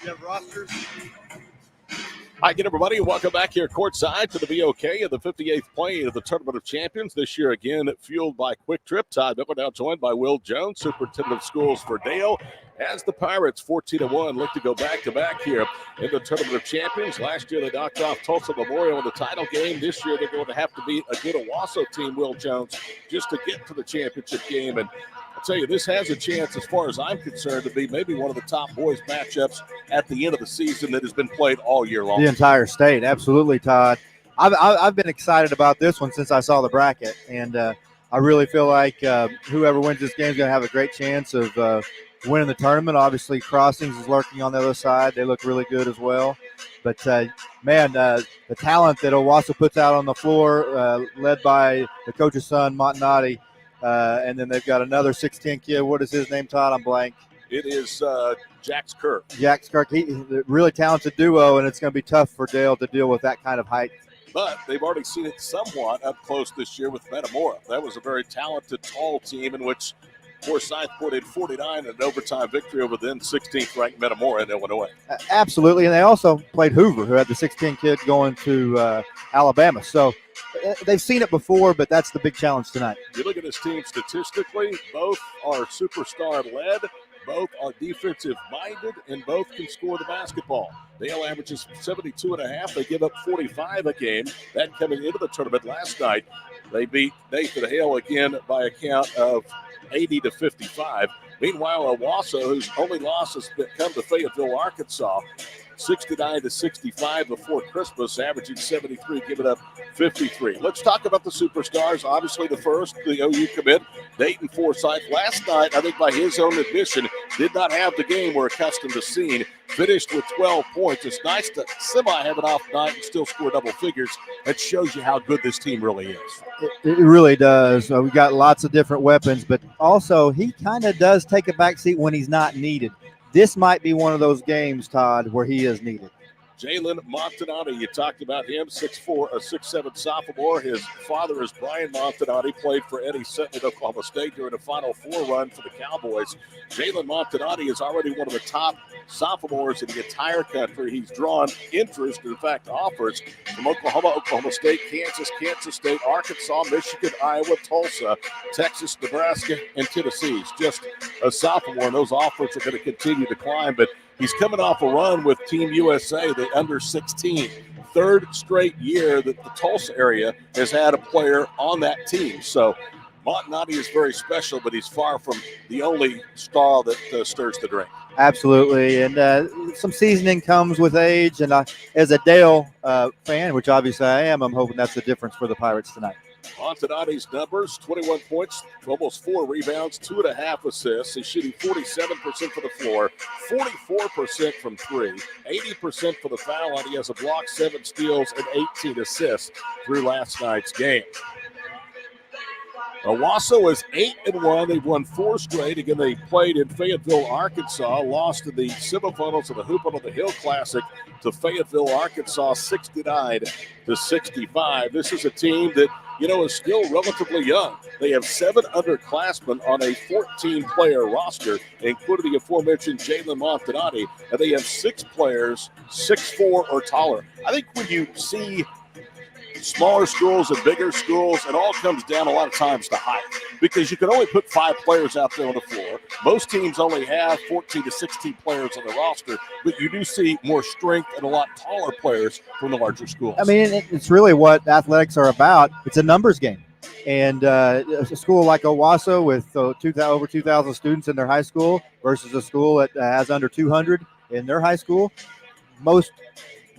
Hi again, everybody. Welcome back here courtside to the BOK of the 58th play of the Tournament of Champions. This year, again, fueled by Quick Trip. Todd Miller now joined by Will Jones, Superintendent of Schools for Dale. As the Pirates, 14-1, look to go back-to-back here in the Tournament of Champions. Last year, they knocked off Tulsa Memorial in the title game. This year, they're going to have to beat a good Owasso team, Will Jones, just to get to the championship game. And I'll tell you, this has a chance, as far as I'm concerned, to be maybe one of the top boys matchups at the end of the season that has been played all year long. The entire state, absolutely, Todd. I've been excited about this one since I saw the bracket, and I really feel like whoever wins this game is going to have a great chance of winning the tournament. Obviously, Crossings is lurking on the other side. They look really good as well. But, the talent that Owasso puts out on the floor, led by the coach's son, Montanati, and then they've got another 6'10 kid. What is his name, Todd? I'm blank. It is Jax Kirk. Jax Kirk. He's a really talented duo, and it's going to be tough for Dale to deal with that kind of height. But they've already seen it somewhat up close this year with Metamora. That was a very talented, tall team in which Forsyth put in 49 in an overtime victory over the then 16th-ranked Metamora in Illinois. Absolutely, and they also played Hoover, who had the 6'10 kid going to Alabama. So they've seen it before, but that's the big challenge tonight. You look at this team statistically, both are superstar-led. Both are defensive-minded, and both can score the basketball. Dale averages 72.5. They give up 45 a game. That coming into the tournament last night. They beat Nathan Hale again by a count of 80-55. Meanwhile, Owasso, whose only loss has come to Fayetteville, Arkansas, 69-65 before Christmas, averaging 73, giving up 53. Let's talk about the superstars. Obviously, the first, the OU commit, Dayton Forsyth. Last night, I think by his own admission, did not have the game we're accustomed to seeing. Finished with 12 points. It's nice to have an off night and still score double figures. That shows you how good this team really is. It really does. We've got lots of different weapons, but also he kind of does take a backseat when he's not needed. This might be one of those games, Todd, where he is needed. Jalen Montanati, you talked about him, 6'4", a 6'7" sophomore. His father is Brian Montanati, played for Eddie Sutton at Oklahoma State during a Final Four run for the Cowboys. Jalen Montanati is already one of the top sophomores in the entire country. He's drawn interest, in fact, offers from Oklahoma, Oklahoma State, Kansas State, Arkansas, Michigan, Iowa, Tulsa, Texas, Nebraska, and Tennessee. He's just a sophomore, and those offers are going to continue to climb, but he's coming off a run with Team USA, the under-16. Third straight year that the Tulsa area has had a player on that team. So Montanati is very special, but he's far from the only star that stirs the drink. Absolutely, and some seasoning comes with age. And as a Dale fan, which obviously I am, I'm hoping that's the difference for the Pirates tonight. Montanati's numbers, 21 points, almost 4 rebounds, 2.5 assists. He's shooting 47% for the floor, 44% from 3, 80% for the foul line. He has a block, 7 steals, and 18 assists through last night's game. Owasso is 8-1. They've won 4 straight. Again, they played in Fayetteville, Arkansas, lost in the semifinals of the Hoop on the Hill Classic to Fayetteville, Arkansas, 69-65. This is a team that, is still relatively young. They have 7 underclassmen on a 14-player roster, including the aforementioned Jalen Montanati, and they have 6 players 6'4" or taller. I think when you see smaller schools and bigger schools, it all comes down a lot of times to height, because you can only put 5 players out there on the floor. Most teams only have 14 to 16 players on the roster, but you do see more strength and a lot taller players from the larger schools. I mean, it's really what athletics are about. It's a numbers game. And a school like Owasso with over 2,000 students in their high school versus a school that has under 200 in their high school, most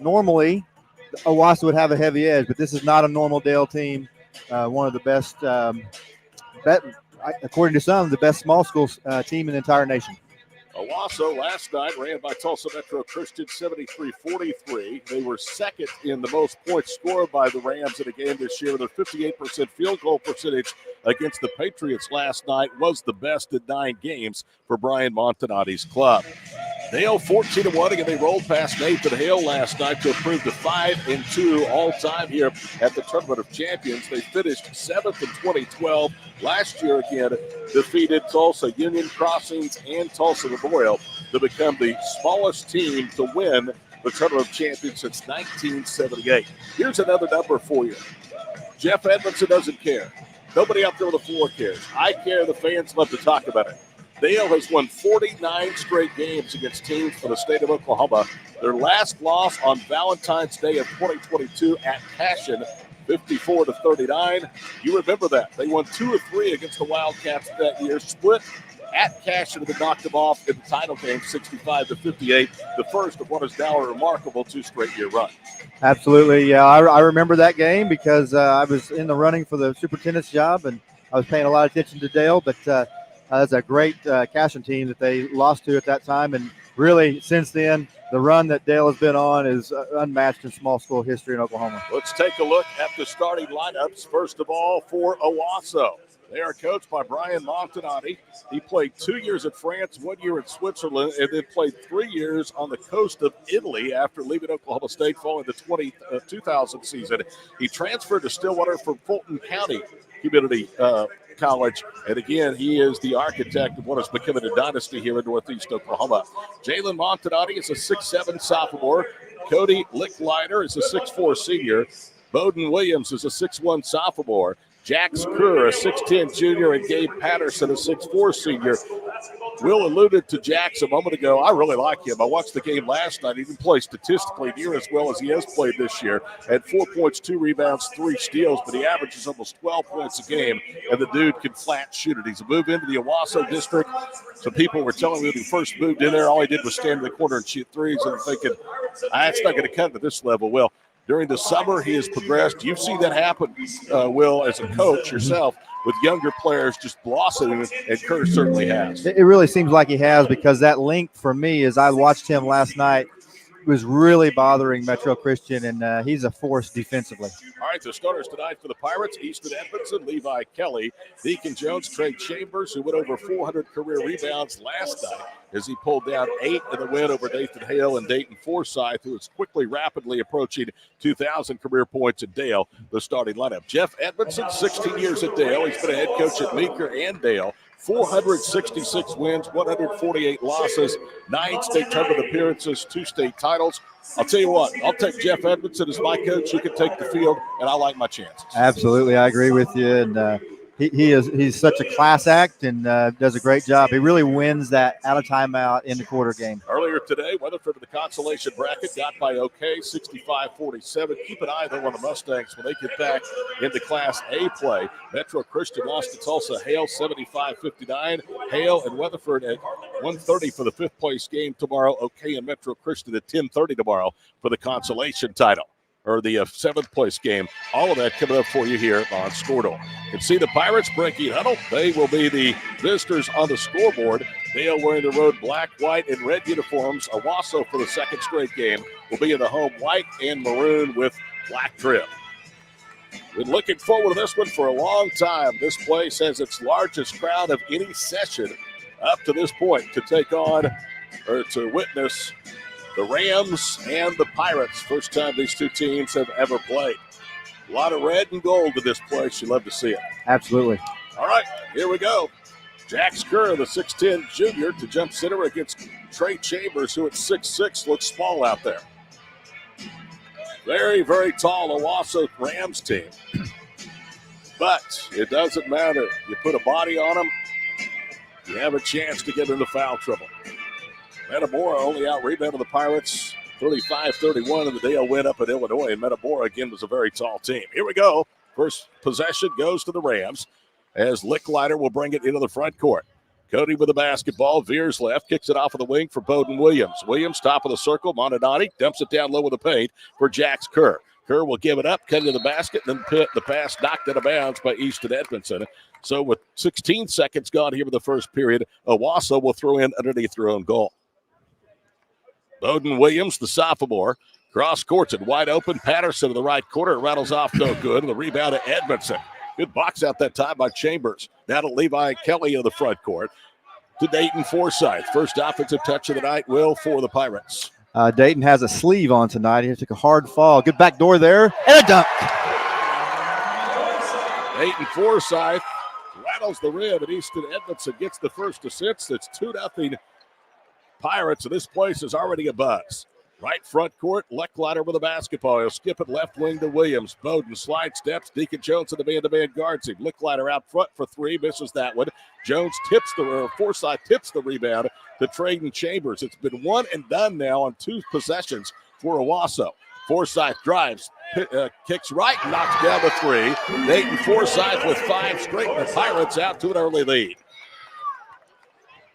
normally Owasso would have a heavy edge, but this is not a normal Dale team. One of the best, according to some, the best small school team in the entire nation. Owasso last night ran by Tulsa Metro Christian 73-43. They were second in the most points scored by the Rams in a game this year. Their 58% field goal percentage against the Patriots last night was the best in 9 games for Brian Montanati's club. Dale 14-1, and they rolled past Nathan Hale last night to improve to 5-2 all-time here at the Tournament of Champions. They finished 7th in 2012. Last year, again, defeated Tulsa Union Crossings and Tulsa Memorial to become the smallest team to win the Tournament of Champions since 1978. Here's another number for you. Jeff Edmondson doesn't care. Nobody out there on the floor cares. I care. The fans love to talk about it. Dale has won 49 straight games against teams from the state of Oklahoma. Their last loss on Valentine's Day of 2022 at Cashion, 54-39. You remember that. They won 2 of 3 against the Wildcats that year, split at Cashion, and knocked them off in the title game, 65-58, the first of what is now a remarkable 2 straight year run. Absolutely, yeah. I remember that game because I was in the running for the superintendent's job, and I was paying a lot of attention to Dale, but that's a great Cashion team that they lost to at that time. And really, since then, the run that Dale has been on is unmatched in small school history in Oklahoma. Let's take a look at the starting lineups. First of all, for Owasso. They are coached by Brian Montanati. He played 2 years in France, 1 year in Switzerland, and then played 3 years on the coast of Italy after leaving Oklahoma State following the 2000 season. He transferred to Stillwater from Fulton County Community College, and again, he is the architect of what is becoming a dynasty here in Northeast Oklahoma. Jalen Montanati is a 6'7 sophomore. Cody Licklider is a 6'4 senior. Bowden Williams is a 6'1 sophomore. Jax Kerr, a 6'10 junior, and Gabe Patterson, a 6'4 senior. Will alluded to Jax a moment ago. I really like him. I watched the game last night. He didn't play statistically near as well as he has played this year. Had 4 points, 2 rebounds, 3 steals, but he averages almost 12 points a game, and the dude can flat shoot it. He's a move into the Owasso district. Some people were telling me when he first moved in there, all he did was stand in the corner and shoot threes, and I'm thinking, that's not going to cut to this level. Well, during the summer, he has progressed. You've seen that happen, Will, as a coach yourself, with younger players just blossoming, and Kerr certainly has. It really seems like he has, because that link for me, as I watched him last night, was really bothering Metro Christian, and he's a force defensively. All right, the starters tonight for the Pirates: Easton Edmondson, Levi Kelly, Deacon Jones, Trey Chambers, who went over 400 career rebounds last night as he pulled down 8 in the win over Nathan Hale and Dayton Forsyth, who is rapidly approaching 2,000 career points at Dale, the starting lineup. Jeff Edmondson, 16 years at Dale. He's been a head coach at Meeker and Dale. 466 wins, 148 losses, 9 state tournament appearances, 2 state titles. I'll tell you what, I'll take Jeff Edmondson as my coach. He can take the field, and I like my chances. Absolutely, I agree with you. And he's such a class act and does a great job. He really wins that out of timeout in the quarter game. Earlier today, Weatherford in the consolation bracket got by OK, 65-47. Keep an eye, though, on the Mustangs when they get back into Class A play. Metro Christian lost to Tulsa Hale, 75-59. Hale and Weatherford at 1:30 for the 5th place game tomorrow. OK and Metro Christian at 10:30 tomorrow for the consolation title, or the 7th place game. All of that coming up for you here on Scordo. You can see the Pirates breaking huddle. They will be the visitors on the scoreboard. Dale wearing the road black, white, and red uniforms. Owasso for the 2nd straight game will be in the home white and maroon with black trim. Been looking forward to this one for a long time. This place has its largest crowd of any session up to this point to take on, or to witness, the Rams and the Pirates. First time these two teams have ever played. A lot of red and gold in this place. You love to see it. Absolutely. All right, here we go. Jax Kerr, the 6'10 junior, to jump center against Trey Chambers, who at 6'6 looks small out there. Very, very tall Owasso Rams team. But it doesn't matter. You put a body on them, you have a chance to get into foul trouble. Metamora only out-rebounded the Pirates 35-31 in the Dale win up at Illinois, and Metamora, again, was a very tall team. Here we go. First possession goes to the Rams as Licklider will bring it into the front court. Cody with the basketball, veers left, kicks it off of the wing for Bowden Williams. Williams, top of the circle, Montanati dumps it down low with the paint for Jax Kerr. Kerr will give it up, cut to the basket, then the pass knocked out of bounds by Easton Edmondson. So with 16 seconds gone here in the first period, Owasso will throw in underneath their own goal. Bowden Williams, the sophomore, cross courts and wide open. Patterson in the right corner, rattles off no good. And the rebound to Edmondson. Good box out that time by Chambers. Now to Levi Kelly in the front court. to Dayton Forsyth. First offensive touch of the night, Will, for the Pirates. Dayton has a sleeve on tonight. He took a hard fall. Good back door there, and a dunk. Dayton Forsyth rattles the rib, and Easton Edmondson gets the first assist. It's 2-0 Pirates, and this place is already a buzz. Right front court, Lecklider with a basketball. He'll skip it left wing to Williams. Bowden slide steps. Deacon Jones in the man-to-man guards him. Lecklider out front for three, misses that one. Jones Forsyth tips the rebound to Traden Chambers. It's been one and done now on 2 possessions for Owasso. Forsyth drives, kicks right, and knocks down the three. Dayton Forsyth with 5 straight, and the Pirates out to an early lead.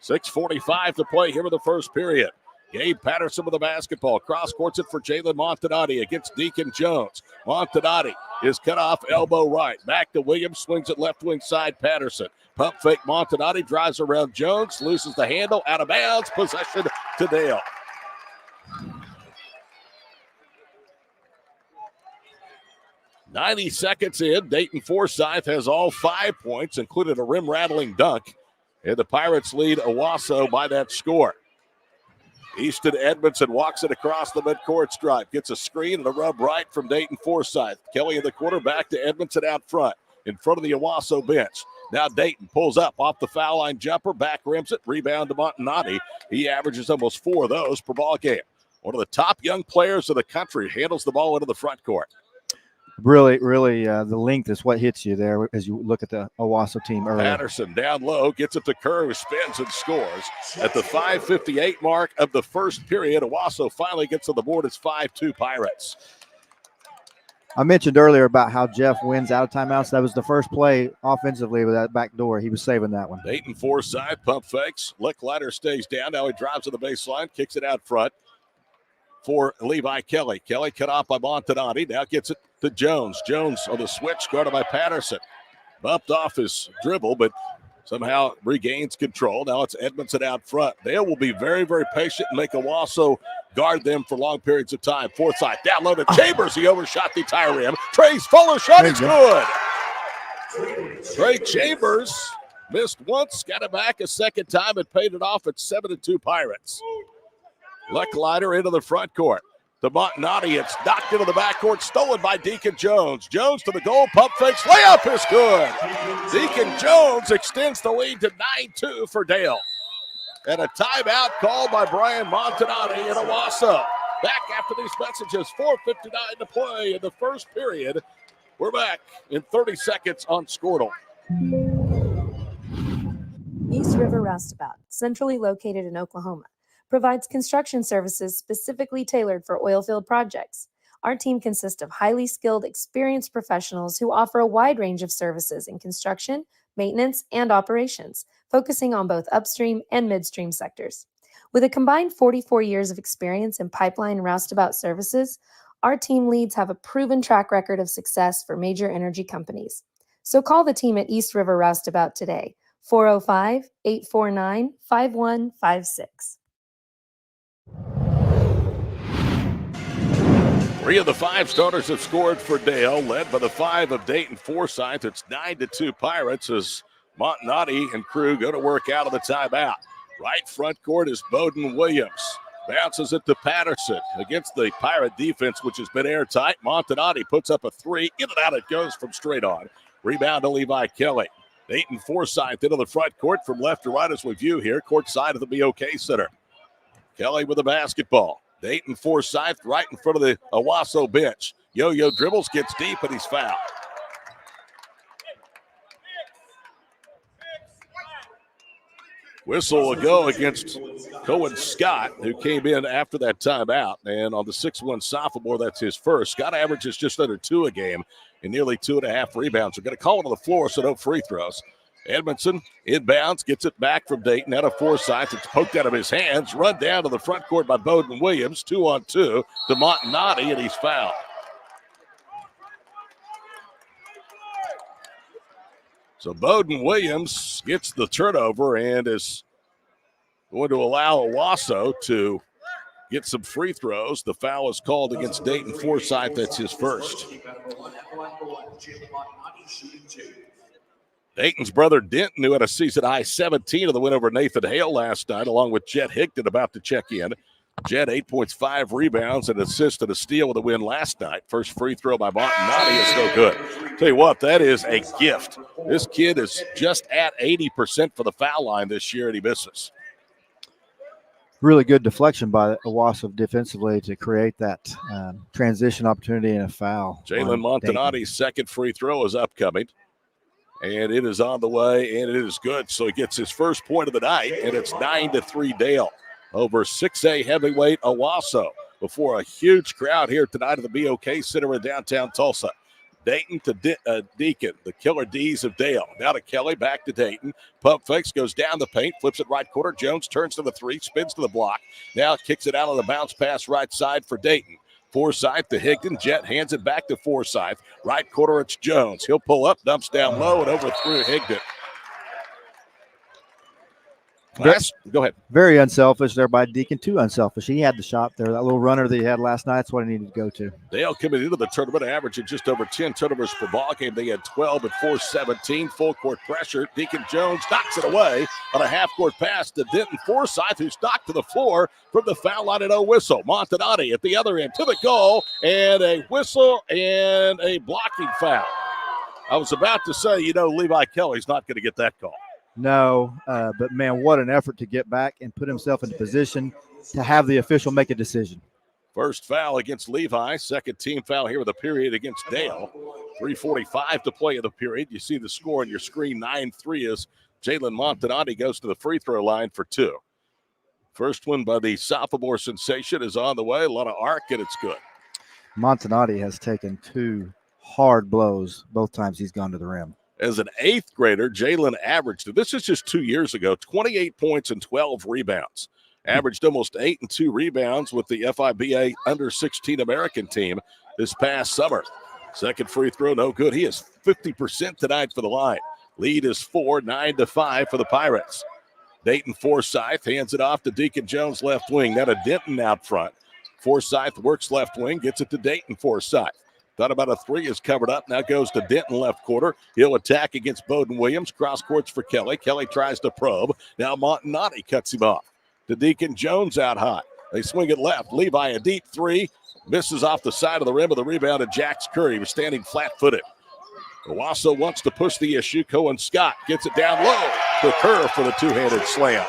6:45 to play here in the first period. Gabe Patterson with the basketball. Cross courts it for Jalen Montanati against Deacon Jones. Montanati is cut off elbow right. Back to Williams, swings it left wing side. Patterson. Pump fake Montanati, drives around Jones, loses the handle, out of bounds. Possession to Dale. .90 seconds in. Dayton Forsyth has all 5 points, including a rim-rattling dunk. And the Pirates lead Owasso by that score. Easton Edmondson walks it across the midcourt stripe. Gets a screen and a rub right from Dayton Forsyth. Kelly in the quarter, back to Edmondson out front. In front of the Owasso bench. Now Dayton pulls up off the foul line jumper. Back rims it. Rebound to Montanati. He averages almost 4 of those per ball game. One of the top young players in the country handles the ball into the front court. Really, the length is what hits you there as you look at the Owasso team earlier. Patterson down low, gets it to Kerr, who spins and scores. At the 5:58 mark of the first period, Owasso finally gets on the board. It's 5-2 Pirates. I mentioned earlier about how Jeff wins out of timeouts. That was the first play offensively with that back door. He was saving that one. Dayton Forsyth, pump fakes. Lecklider stays down. Now he drives to the baseline, kicks it out front for Levi Kelly. Kelly cut off by Montanati. Now gets it to Jones. Jones on the switch, guarded by Patterson. Bumped off his dribble, but somehow regains control. Now it's Edmondson out front. Dale will be very, very patient and make Owasso guard them for long periods of time. Forsyth down low to Chambers. He overshot the entire rim. Trey's Fuller shot is good. Trey Chambers missed once, got it back a second time, and paid it off at 7-2 Pirates. Lecklider into the front court. To Montanati, it's knocked into the backcourt, stolen by Deacon Jones. Jones to the goal, pump fakes, layup is good. Deacon Jones extends the lead to 9-2 for Dale. And a timeout called by Brian Montanati in Owasso. Back after these messages, 4:59 to play in the first period. We're back in 30 seconds on Squirtle. East River Roustabout, centrally located in Oklahoma, provides construction services specifically tailored for oilfield projects. Our team consists of highly skilled, experienced professionals who offer a wide range of services in construction, maintenance, and operations, focusing on both upstream and midstream sectors. With a combined 44 years of experience in pipeline and roustabout services, our team leads have a proven track record of success for major energy companies. So call the team at East River Roustabout today, 405-849-5156. 3 of the 5 starters have scored for Dale, led by the 5 of Dayton Forsyth. It's 9-2 Pirates as Montanati and crew go to work out of the timeout. Right front court is Bowden Williams. Bounces it to Patterson against the Pirate defense, which has been airtight. Montanati puts up a 3. In and out it goes from straight on. Rebound to Levi Kelly. Dayton Forsyth into the front court from left to right as we view here, court side of the BOK Center. Kelly with the basketball. Dayton Forsyth right in front of the Owasso bench. Yo-yo dribbles, gets deep, and he's fouled. Whistle will go against Cohen Scott, who came in after that timeout. And on the 6'1 sophomore, that's his first. Scott averages just under 2 a game and nearly 2.5 rebounds. We're going to call it on the floor, so no free throws. Edmondson inbounds, gets it back from Dayton out of Forsyth. It's poked out of his hands, run down to the front court by Bowden Williams. 2-on-2 to Montanati, and he's fouled. So Bowden Williams gets the turnover and is going to allow Owasso to get some free throws. The foul is called against Dayton Forsyth. That's his first. Dayton's brother Denton, who had a season-high 17 of the win over Nathan Hale last night, along with Jet Higdon about to check in. Jet, 8 points, 5 rebounds, an assist and a steal with a win last night. First free throw by Montanati is no good. Tell you what, that is a gift. This kid is just at 80% for the foul line this year, and he misses. Really good deflection by Owasso defensively to create that transition opportunity and a foul. Jalen Montanati's second free throw is upcoming, and it is on the way, and it is good. So he gets his first point of the night, and it's 9-3 Dale over 6A heavyweight Owasso before a huge crowd here tonight at the BOK Center in downtown Tulsa. Dayton to Deacon, the killer D's of Dale. Now to Kelly, back to Dayton. Pump fakes, goes down the paint, flips it right corner. Jones turns to the three, spins to the block. Now kicks it out on the bounce pass right side for Dayton. Forsythe to Higdon. Jet hands it back to Forsythe. Right corner, it's Jones. He'll pull up, dumps down low, and overthrew Higdon. Go ahead. Very unselfish there by Deacon. Too unselfish. He had the shot there. That little runner that he had last night, that's what he needed to go to. Dale coming into the tournament, averaging just over 10 turnovers per ball game. They had 12 at 4-17. Full court pressure. Deacon Jones knocks it away on a half-court pass to Denton Forsythe, who's knocked to the floor from the foul line at whistle. Montanati at the other end to the goal, and a whistle and a blocking foul. I was about to say, Levi Kelly's not going to get that call. No, but, man, what an effort to get back and put himself in position to have the official make a decision. First foul against Levi. Second team foul here with a period against Dale. 3:45 to play in the period. You see the score on your screen, 9-3 as Jalen Montanati goes to the free throw line for 2. First one by the sophomore sensation is on the way. A lot of arc, and it's good. Montanati has taken 2 hard blows both times he's gone to the rim. As an 8th grader, Jalen averaged, this is just 2 years ago, 28 points and 12 rebounds. Averaged almost 8 and 2 rebounds with the FIBA under-16 American team this past summer. Second free throw, no good. He is 50% tonight for the line. Lead is 4, 9-5 for the Pirates. Dayton Forsythe hands it off to Deacon Jones left wing. Now to Denton out front. Forsythe works left wing, gets it to Dayton Forsythe. Thought about a three, is covered up. Now goes to Denton left quarter. He'll attack against Bowden Williams. Cross courts for Kelly. Kelly tries to probe. Now Montanati cuts him off. To Deacon Jones out high. They swing it left. Levi a deep three. Misses off the side of the rim of the rebound to Jax Curry. He was standing flat-footed. Owasso wants to push the issue. Cohen Scott gets it down low to Kerr for the two-handed slam.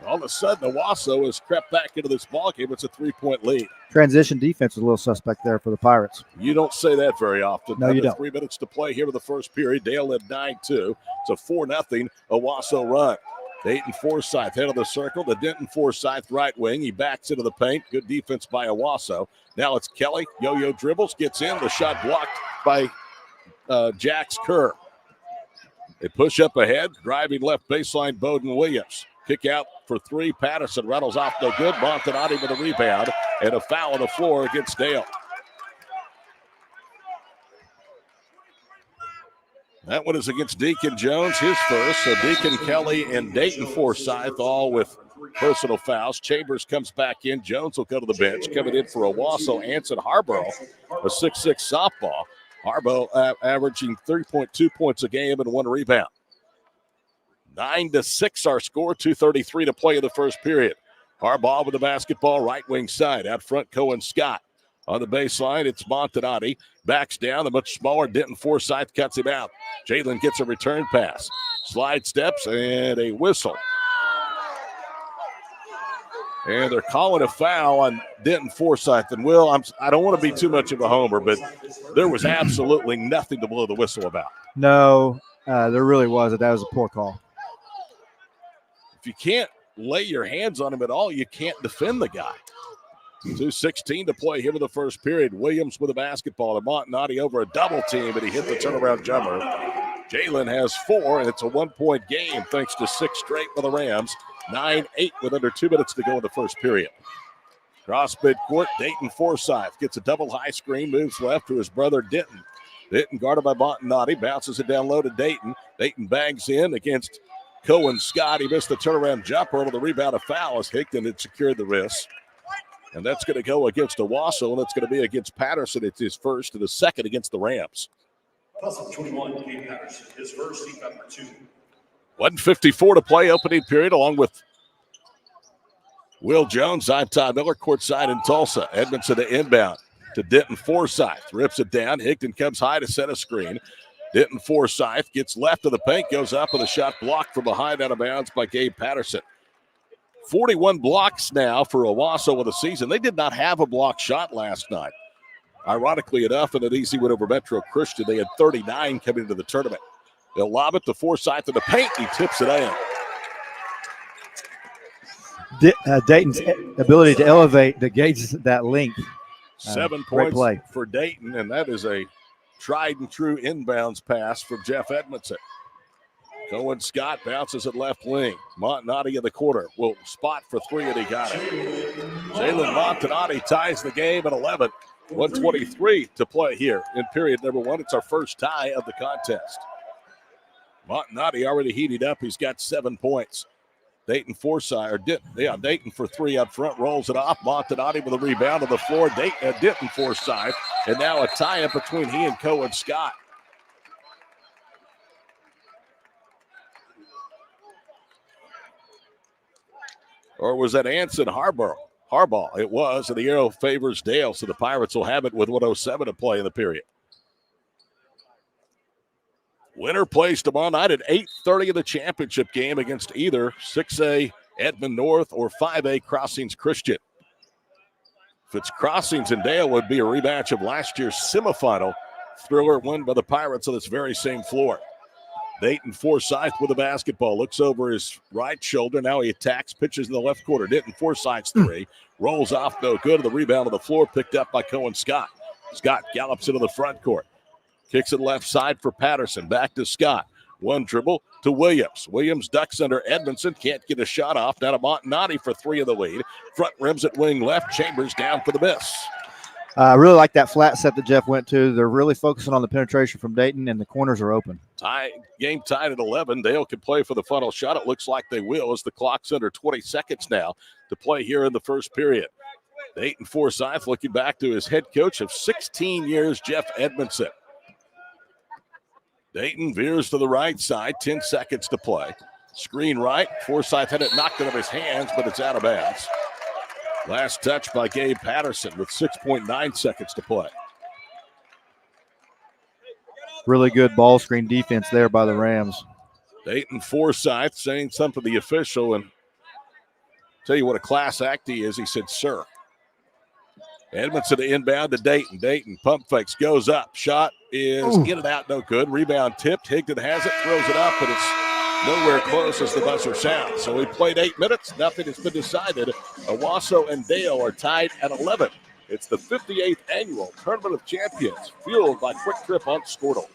All of a sudden, Owasso has crept back into this ballgame. It's a 3-point lead. Transition defense is a little suspect there for the Pirates. You don't say that very often. No, you don't. 3 minutes to play here in the first period. Dale led 9-2. It's a 4-0 Owasso run. Dayton Forsythe head of the circle. The Denton Forsythe right wing. He backs into the paint. Good defense by Owasso. Now it's Kelly. Yo-yo dribbles. Gets in. The shot blocked by Jax Kerr. They push up ahead. Driving left baseline, Bowden Williams. Kick out for 3. Patterson rattles off no good. Montanati with a rebound and a foul on the floor against Dale. That one is against Deacon Jones, his first. So Deacon, Kelly, and Dayton Forsythe all with personal fouls. Chambers comes back in. Jones will go to the bench. Coming in for Owasso, Anson Harborough, a 6'6 softball. Harborough averaging 3.2 points a game and 1 rebound. 9-6 our score, 2:33 to play in the first period. Harbaugh with the basketball, right wing side. Out front, Cohen Scott. On the baseline, it's Montanati. Backs down, the much smaller Denton Forsythe cuts him out. Jalen gets a return pass. Slide steps and a whistle. And they're calling a foul on Denton Forsythe. And, Will, I don't want to be too much of a homer, but there was absolutely nothing to blow the whistle about. No, there really wasn't. That was a poor call. If you can't lay your hands on him at all, you can't defend the guy. 2:16 to play here in the first period. Williams with a basketball. And Montanati over a double team, and he hit the turnaround jumper. Jalen has 4, and it's a 1-point game thanks to 6 straight for the Rams. 9-8 with under 2 minutes to go in the first period. Cross midcourt, Dayton Forsythe gets a double high screen, moves left to his brother Denton. Denton guarded by Montanati, bounces it down low to Dayton. Dayton bangs in against Cohen Scott. He missed the turnaround jumper over the rebound. A foul as Higdon had secured the wrist. And that's going to go against Owasso, and it's going to be against Patterson. It's his first and his second against the Rams. Plus of 21, Gabe Patterson, his first, team number 2. 1:54 to play, opening period, along with Will Jones. I'm Todd Miller, courtside in Tulsa. Edmondson to inbound to Denton Forsyth. Rips it down. Higdon comes high to set a screen. Denton Forsyth gets left of the paint, goes up with a shot blocked from behind, out of bounds by Gabe Patterson. 41 blocks now for Owasso of the season. They did not have a block shot last night. Ironically enough, in an easy win over Metro Christian, they had 39 coming into the tournament. They'll lob it to Forsyth in the paint. He tips it in. Dayton's ability to elevate negates that length. 7 great points play for Dayton, and that is a tried and true inbounds pass from Jeff Edmondson. Cohen Scott bounces at left wing. Montanati in the corner will spot for 3, and he got it. Jalen Montanati ties the game at 11. 1:23 to play here in period number 1. It's our first tie of the contest. Montanati already heated up. He's got 7 points. Dayton Dayton for 3 up front, rolls it off. Montanati with a rebound on the floor. Denton Forsyth, and now a tie-up between he and Cohen Scott. Or was that Anson Harbaugh? It was, and the arrow favors Dale, so the Pirates will have it with 1:07 to play in the period. Winner plays tomorrow night at 8:30 in the championship game against either 6A Edmond North or 5A Crossings Christian. If it's Crossings and Dale, it would be a rematch of last year's semifinal thriller won by the Pirates on this very same floor. Dayton Forsyth with the basketball, looks over his right shoulder. Now he attacks, pitches in the left corner. Denton Forsyth's 3, rolls off, no good. The rebound on the floor picked up by Cohen Scott. Scott gallops into the front court. Kicks it left side for Patterson. Back to Scott. One dribble to Williams. Williams ducks under Edmondson. Can't get a shot off. Now to Montanati for 3 of the lead. Front rims at wing left. Chambers down for the miss. I really like that flat set that Jeff went to. They're really focusing on the penetration from Dayton, and the corners are open. Game tied at 11. Dale can play for the final shot. It looks like they will as the clock's under 20 seconds now to play here in the first period. Dayton Forsyth looking back to his head coach of 16 years, Jeff Edmondson. Dayton veers to the right side, 10 seconds to play. Screen right. Forsyth had it knocked out of his hands, but it's out of bounds. Last touch by Gabe Patterson with 6.9 seconds to play. Really good ball screen defense there by the Rams. Dayton Forsyth saying something to the official, and tell you what a class act he is. He said, sir. Edmondson to inbound to Dayton. Dayton pump fakes, goes up. Shot is in and out, no good. Rebound tipped. Higdon has it, throws it up, but it's nowhere close as the buzzer sounds. So we played 8 minutes. Nothing has been decided. Owasso and Dale are tied at 11. It's the 58th annual Tournament of Champions, fueled by Quick Trip on Squirtle.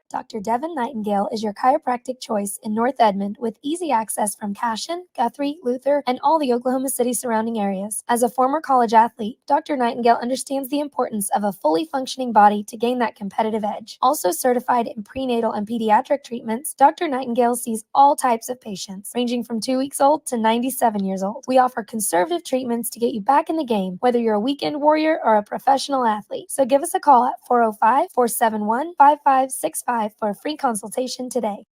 Dr. Devin Nightingale is your chiropractic choice in North Edmond with easy access from Cashion, Guthrie, Luther, and all the Oklahoma City surrounding areas. As a former college athlete, Dr. Nightingale understands the importance of a fully functioning body to gain that competitive edge. Also certified in prenatal and pediatric treatments, Dr. Nightingale sees all types of patients, ranging from 2 weeks old to 97 years old. We offer conservative treatments to get you back in the game, whether you're a weekend warrior or a professional athlete. So give us a call at 405-471-5565 for a free consultation today.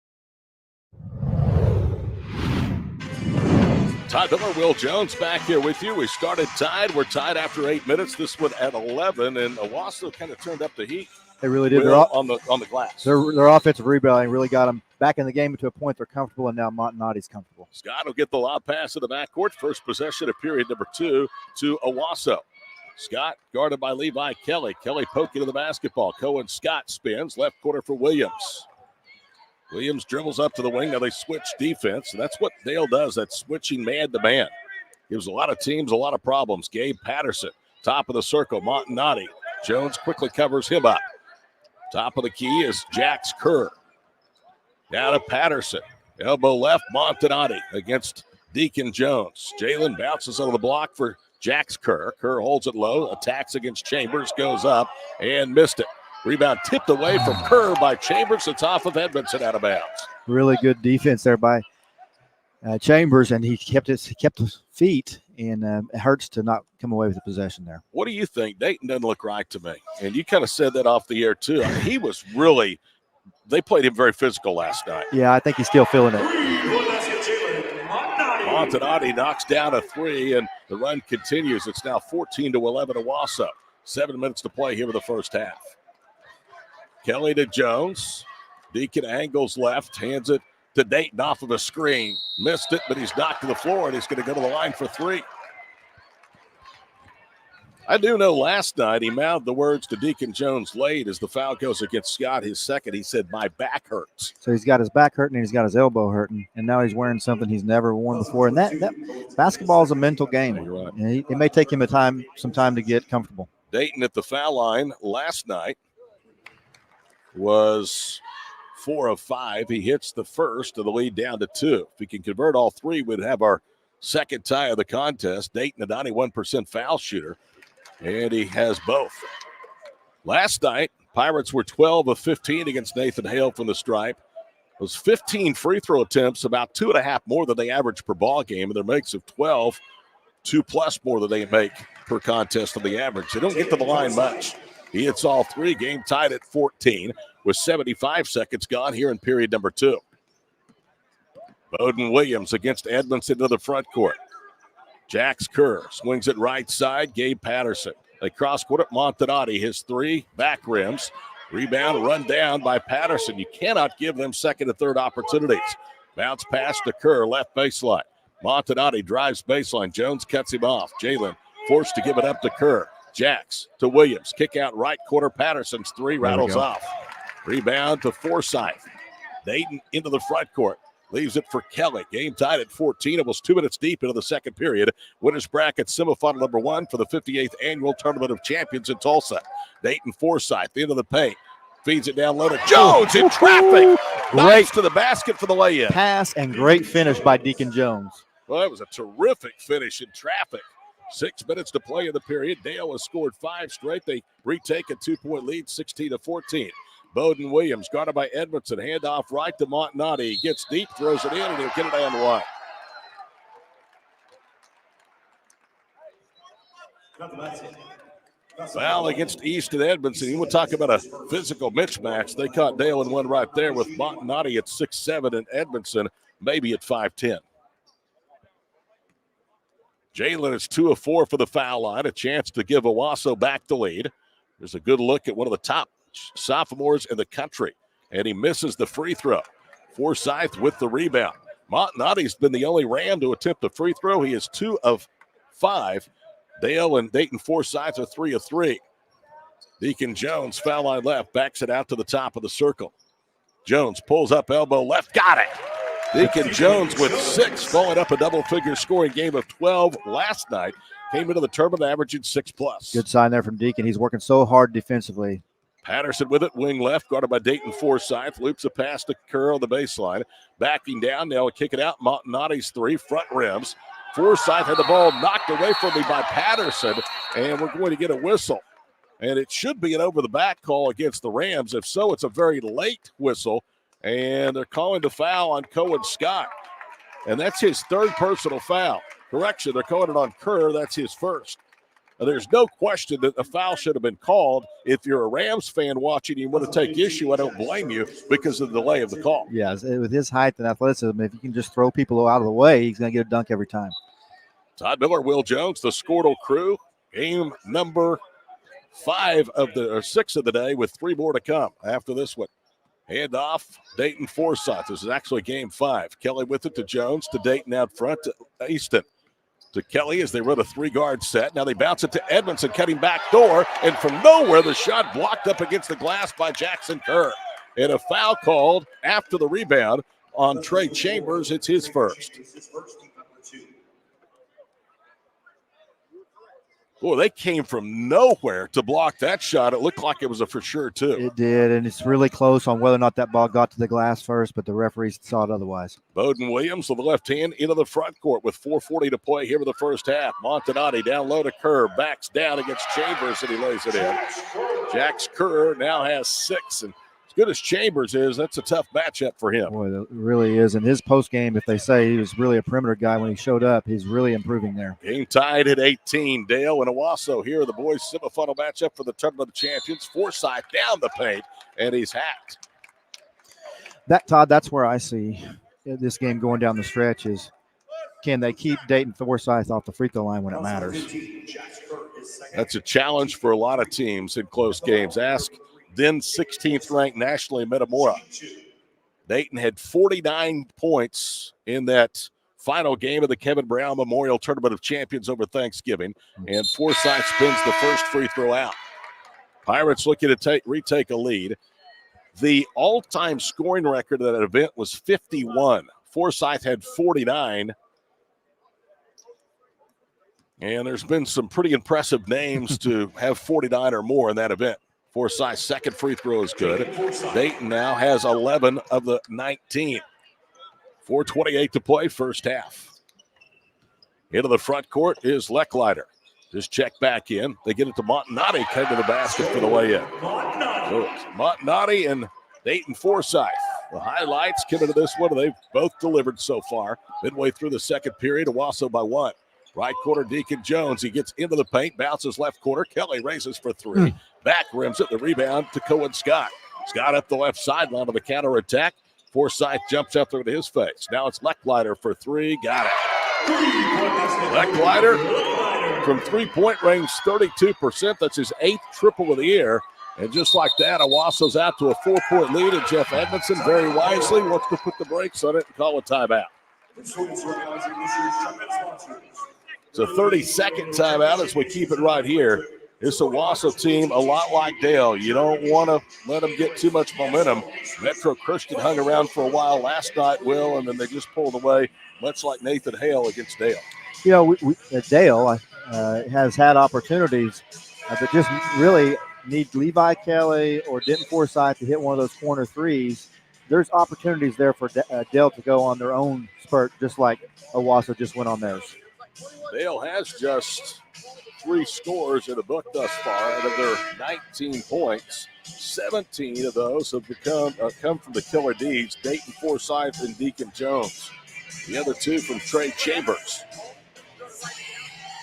Todd Miller, Will Jones back here with you. We started tied. We're tied after 8 minutes. This one at 11, and Owasso kind of turned up the heat. They really did. On the glass. Their offensive rebounding really got them back in the game to a point they're comfortable, and now Montanati's comfortable. Scott will get the lob pass in the backcourt. First possession of period number 2 to Owasso. Scott guarded by Levi Kelly. Kelly poking to the basketball. Cohen Scott spins. Left corner for Williams. Williams dribbles up to the wing. Now they switch defense. And that's what Dale does. That switching man to man. Gives a lot of teams a lot of problems. Gabe Patterson, top of the circle. Montanati Jones quickly covers him up. Top of the key is Jax Kerr. Down to Patterson. Elbow left, Montanati against Deacon Jones. Jalen bounces on the block for Jax Kerr. Kerr holds it low, attacks against Chambers, goes up and missed it. Rebound tipped away from Kerr by Chambers. It's off of Edmondson, out of bounds. Really good defense there by Chambers, and he kept his feet, and it hurts to not come away with the possession there. What do you think? Dayton doesn't look right to me. And you kind of said that off the air, too. I mean, he was really – they played him very physical last night. Yeah, I think he's still feeling it. Montanati knocks down a three, and the run continues. It's now 14-11 Owasso. 7 minutes to play here in the first half. Kelly to Jones. Deacon angles left, hands it to Dayton off of a screen. Missed it, but he's knocked to the floor, and he's going to go to the line for three. I do know last night he mouthed the words to Deacon Jones late as the foul goes against Scott, his second. He said, "My back hurts." So he's got his back hurting and he's got his elbow hurting, and now he's wearing something he's never worn before. And that basketball is a mental game. You're right. And it may take him some time to get comfortable. Dayton at the foul line last night was 4 of 5. He hits the first of the lead down to 2. If he can convert all 3, we'd have our second tie of the contest. Dayton, a 91% foul shooter, and he has both. Last night, Pirates were 12 of 15 against Nathan Hale from the stripe. It was 15 free throw attempts, about 2.5 more than they average per ball game, and their makes of 12, 2+ more than they make per contest on the average. They don't get to the line much. He hits all 3. Game tied at 14 with 75 seconds gone here in period number 2. Bowden Williams against Edmondson to the front court. Jax Kerr swings it right side. Gabe Patterson. They cross court at Montanati. His 3 back rims. Rebound run down by Patterson. You cannot give them second and third opportunities. Bounce pass to Kerr, left baseline. Montanati drives baseline. Jones cuts him off. Jalen forced to give it up to Kerr. Jax to Williams. Kick out right quarter. Patterson's 3 rattles off. Rebound to Forsyth. Dayton into the front court. Leaves it for Kelly. Game tied at 14. It was 2 minutes deep into the second period. Winners bracket semifinal number 1 for the 58th annual Tournament of Champions in Tulsa. Dayton Forsyth into the paint. Feeds it down low to Jones in traffic. Great to the basket for the layup. Pass and great finish by Deacon Jones. Well, that was a terrific finish in traffic. 6 minutes to play in the period. Dale has scored 5 straight. They retake a 2-point lead, 16-14. Bowden Williams, guarded by Edmondson. Handoff right to Montanati. He gets deep, throws it in, and he'll get it down one. Foul against East and Edmondson. You want to talk about a physical mismatch. They caught Dale in one right there with Montanati at 6'7" and Edmondson maybe at 5'10". Jalen is 2 of 4 for the foul line. A chance to give Owasso back the lead. There's a good look at one of the top sophomores in the country, and he misses the free throw. Forsyth with the rebound. Montanati's been the only Ram to attempt a free throw. He is 2 of 5. Dale and Dayton Forsyth are 3 of 3. Deacon Jones, foul line left, backs it out to the top of the circle. Jones pulls up, elbow left, got it. Deacon Jones with 6, following up a double-figure scoring game of 12 last night. Came into the tournament averaging 6+. Good sign there from Deacon. He's working so hard defensively. Patterson with it, wing left, guarded by Dayton Forsyth. Loops a pass to Kerr on the baseline. Backing down, now he'll kick it out. Montanati's 3, front rims. Forsyth had the ball knocked away from me by Patterson, and we're going to get a whistle. And it should be an over-the-back call against the Rams. If so, it's a very late whistle, and they're calling the foul on Cohen Scott. And that's his 3rd personal foul. Correction, they're calling it on Kerr. That's his 1st. There's no question that a foul should have been called. If you're a Rams fan watching, you want to take issue, I don't blame you because of the delay of the call. Yeah, with his height and athleticism, if you can just throw people out of the way, he's going to get a dunk every time. Todd Miller, Will Jones, the Squirtle crew. Game number 6 of the day with 3 more to come after this one. Hand off, Dayton Forsyth. This is actually game 5. Kelly with it to Jones, to Dayton out front, to Easton. To Kelly as they run a 3-guard set. Now they bounce it to Edmondson, cutting back door, and from nowhere the shot blocked up against the glass by Jackson Kerr. And a foul called after the rebound on Trey Chambers. It's his 1st. Boy, they came from nowhere to block that shot. It looked like it was a for sure, too. It did, and it's really close on whether or not that ball got to the glass first, but the referees saw it otherwise. Bowden Williams with the left hand into the front court with 4:40 to play here in the first half. Montanati down low to Kerr, backs down against Chambers, and he lays it in. Jax Kerr now has 6, and as good as Chambers is, that's a tough matchup for him. Boy, it really is. And his post game, if they say he was really a perimeter guy when he showed up, he's really improving there. Game tied at 18. Dale and Owasso here, the boys' semifinal matchup for the Tournament of Champions. Forsyth down the paint, and he's hacked. That, Todd, that's where I see this game going down the stretch is, can they keep Dayton Forsyth off the free throw line when it matters? That's a challenge for a lot of teams in close games. Ask then 16th ranked nationally Metamora. Dayton had 49 points in that final game of the Kevin Brown Memorial Tournament of Champions over Thanksgiving, and Forsyth spins the first free throw out. Pirates looking to retake a lead. The all-time scoring record of that event was 51. Forsyth had 49. And there's been some pretty impressive names to have 49 or more in that event. Forsyth's second free throw is good. Dayton now has 11 of the 19. 4:28 to play, first half. Into the front court is Lecklider. Just check back in. They get it to Montanati, cut to the basket for the way in. So Montanati and Dayton Forsyth. The highlights coming to this one, they've both delivered so far. Midway through the second period, Owasso by 1. Right corner, Deacon Jones. He gets into the paint, bounces left corner. Kelly raises for 3. Back rims it, the rebound to Cohen Scott. Scott up the left sideline of the counter attack. Forsyth jumps up there to his face. Now it's Lecklider for 3. Got it. Lecklider from three-point range, 32%. That's his 8th triple of the year. And just like that, Owasso's out to a 4-point lead. And Jeff Edmondson very wisely wants to put the brakes on it and call a timeout. It's a 30-second timeout as we keep it right here. This Owasso team, a lot like Dale. You don't want to let them get too much momentum. Metro Christian hung around for a while last night, Will, and then they just pulled away, much like Nathan Hale against Dale. You know, Dale has had opportunities, but just really need Levi Kelly or Denton Forsyth to hit one of those corner threes. There's opportunities there for Dale to go on their own spurt, just like Owasso just went on theirs. Dale has just 3 scores in the book thus far. Out of their 19 points, 17 of those have come from the Killer D's, Dayton Forsyth and Deacon Jones. The other 2 from Trey Chambers.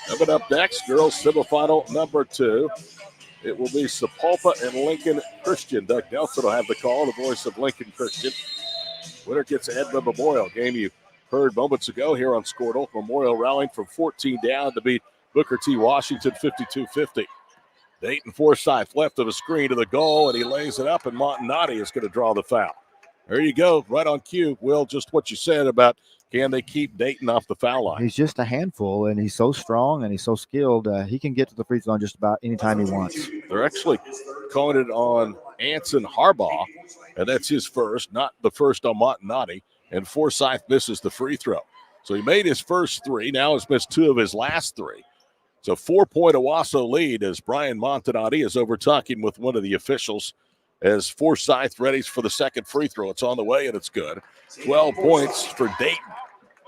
Coming up next, girls semifinal number 2. It will be Sapulpa and Lincoln Christian. Doug Nelson will have the call, the voice of Lincoln Christian. Winner gets ahead of the Memorial game you heard moments ago here on Squirtle. Memorial rallying from 14 down to beat Booker T. Washington 52-50. Dayton Forsyth left of a screen to the goal, and he lays it up, and Montanati is going to draw the foul. There you go, right on cue. Will, just what you said about can they keep Dayton off the foul line? He's just a handful, and he's so strong and he's so skilled. He can get to the free throw line just about any time he wants. They're actually calling it on Anson Harbaugh, and that's his first, not the first on Montanati. And Forsyth misses the free throw. So he made his first 3. Now has missed 2 of his last 3. So 4-point Owasso lead as Brian Montanati is over talking with one of the officials as Forsyth readies for the second free throw. It's on the way, and it's good. 12 points for Dayton.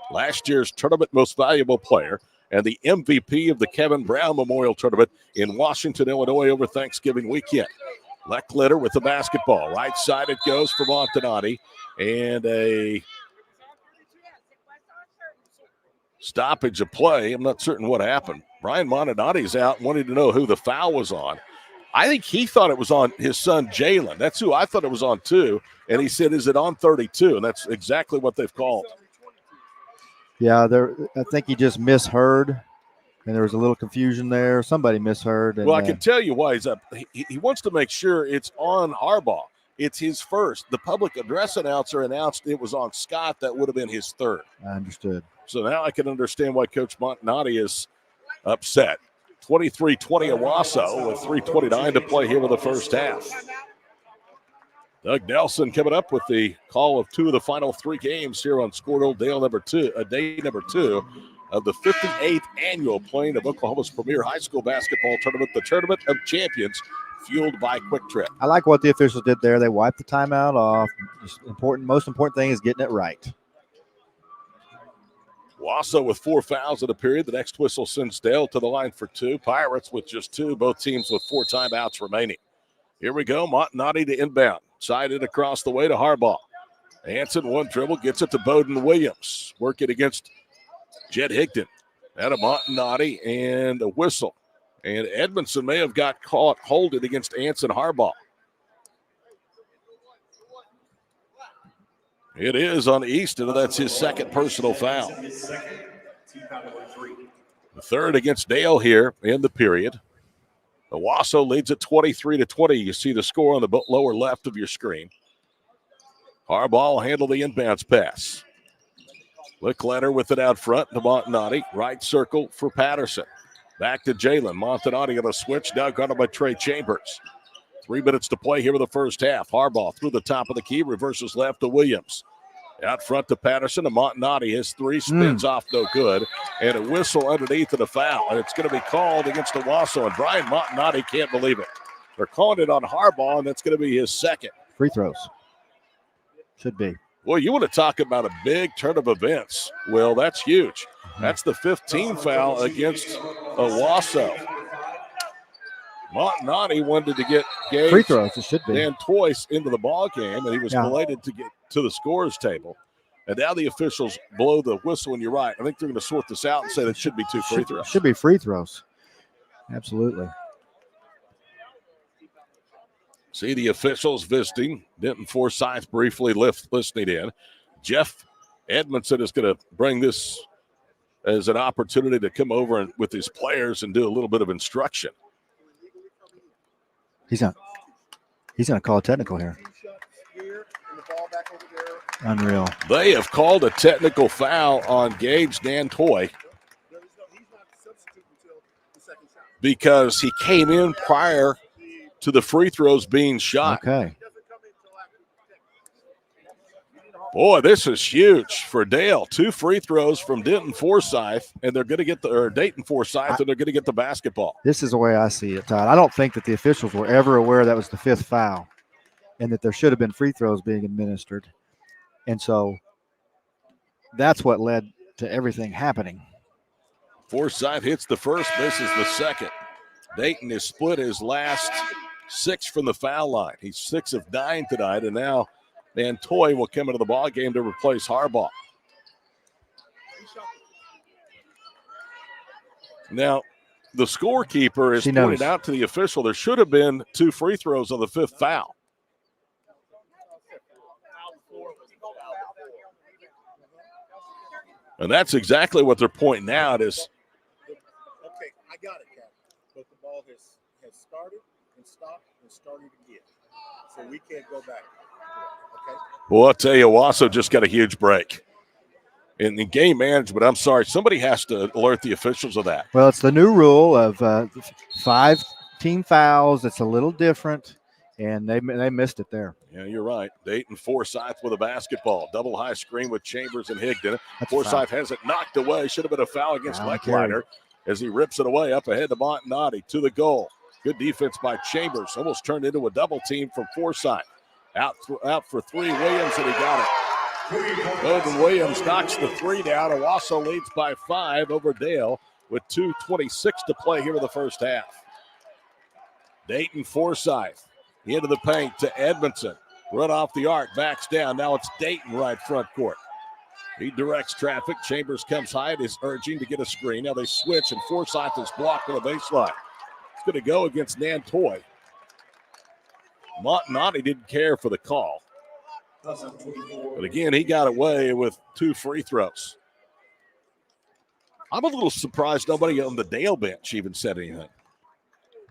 Last year's tournament most valuable player and the MVP of the Kevin Brown Memorial Tournament in Washington, Illinois over Thanksgiving weekend. Lecklider with the basketball. Right side it goes for Montanati. And a stoppage of play. I'm not certain what happened. Brian Montanati's out, wanting to know who the foul was on. I think he thought it was on his son, Jalen. That's who I thought it was on, too. And he said, is it on 32? And that's exactly what they've called. Yeah, I think he just misheard, and there was a little confusion there. Somebody misheard. And, well, I can tell you why he's up. He wants to make sure it's on Harbaugh. It's his first. The public address announcer announced it was on Scott. That would have been his 3rd. I understood. So now I can understand why Coach Montanati is upset. 23-20 Owasso with 3:29 to play here in the first half. Doug Nelson coming up with the call of 2 of the final 3 games here on Squirtle, day number 2. of the 58th annual playing of Oklahoma's premier high school basketball tournament, the Tournament of Champions, fueled by Quick Trip. I like what the officials did there. They wiped the timeout off. Most important thing is getting it right. Owasso with 4 fouls in a period. The next whistle sends Dale to the line for 2. Pirates with just 2. Both teams with 4 timeouts remaining. Here we go. Montanati to inbound. Sided across the way to Harbaugh. Hanson, one dribble, gets it to Bowden Williams. Working against Jed Higdon. Out of Montanati and a whistle. And Edmondson may have got caught holding against Anson Harbaugh. It is on Easton, and that's his second personal foul. The third against Dale here in the period. Owasso leads at 23-20. You see the score on the lower left of your screen. Harbaugh will handle the inbounds pass. Lickletter with it out front to Montanati. Right circle for Patterson. Back to Jalen. Montanati on a switch. Now guarded by Trey Chambers. 3 minutes to play here in the first half. Harbaugh through the top of the key. Reverses left to Williams. Out front to Patterson. To Montanati. His 3 spins off no good. And a whistle underneath and a foul. And it's going to be called against Owasso. And Brian Montanati can't believe it. They're calling it on Harbaugh, and that's going to be his second. Free throws. Should be. Well, you want to talk about a big turn of events. Well, that's huge. That's the 15th foul against Owasso. Montanati wanted to get Gage Free throws, it should be. Dan Toyce into the ball game, and he was belated to get to the scorer's table. And now the officials blow the whistle, and you're right. I think they're going to sort this out and say that should be 2 free throws. Should be free throws. Absolutely. See the officials visiting. Denton Forsyth briefly listening in. Jeff Edmondson is going to bring this as an opportunity to come over and, with his players and do a little bit of instruction. He's going to call a technical here. Unreal. They have called a technical foul on Gage Dantoy because he came in prior to the free throws being shot. Okay. Boy, this is huge for Dale. 2 free throws from Denton Forsyth, and they're going to get Dayton Forsyth, and they're going to get the basketball. This is the way I see it, Todd. I don't think that the officials were ever aware that was the 5th foul and that there should have been free throws being administered. And so that's what led to everything happening. Forsyth hits the first, misses the second. Dayton has split his last 6 from the foul line. He's 6 of 9 tonight, and now Dantoy will come into the ball game to replace Harbaugh. Now, the scorekeeper is pointed out to the official there should have been 2 free throws on the 5th foul. And that's exactly what they're pointing out is. Okay, I got it, Captain. But the ball has started and stopped and started again. So we can't go back. Okay? Well, I'll tell you, Owasso just got a huge break. In the game management, I'm sorry, somebody has to alert the officials of that. Well, it's the new rule of 5 team fouls. It's a little different, and they missed it there. Yeah, you're right. Dayton Forsyth with a basketball. Double high screen with Chambers and Higdon. Forsyth has it knocked away. Should have been a foul against Lickletter as he rips it away up ahead to Montanati to the goal. Good defense by Chambers. Almost turned into a double team from Forsyth. Out for 3, Williams, and he got it. Bowden Williams knocks the 3 down. Owasso leads by 5 over Dale with 2:26 to play here in the first half. Dayton Forsyth into the paint to Edmondson. Run off the arc, backs down. Now it's Dayton right front court. He directs traffic. Chambers comes high and is urging to get a screen. Now they switch, and Forsyth is blocked on the baseline. It's going to go against Nantoy. Montanati didn't care for the call. But again, he got away with 2 free throws. I'm a little surprised nobody on the Dale bench even said anything.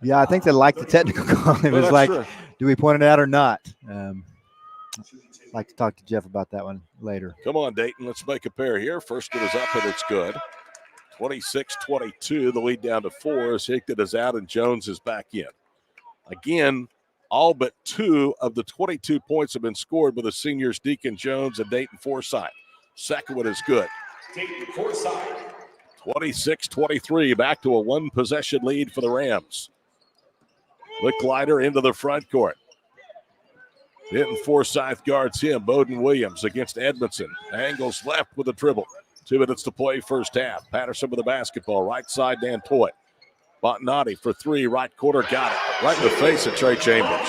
Yeah, I think they liked the technical call. It was like, true. Do we point it out or not? I'd like to talk to Jeff about that one later. Come on, Dayton. Let's make a pair here. First one is up, and it's good. 26-22. The lead down to 4 as Higdon is out and Jones is back in. Again, all but 2 of the 22 points have been scored by the seniors Deacon Jones and Dayton Forsyth. Second one is good. Dayton Forsyth. 26-23, back to a one-possession lead for the Rams. Licklider into the front court. Denton Forsyth guards him. Bowden Williams against Edmondson. Angles left with a dribble. 2 minutes to play first half. Patterson with the basketball. Right side, Nantoy. Montanati for 3. Right quarter, got it. Right in the face of Trey Chambers.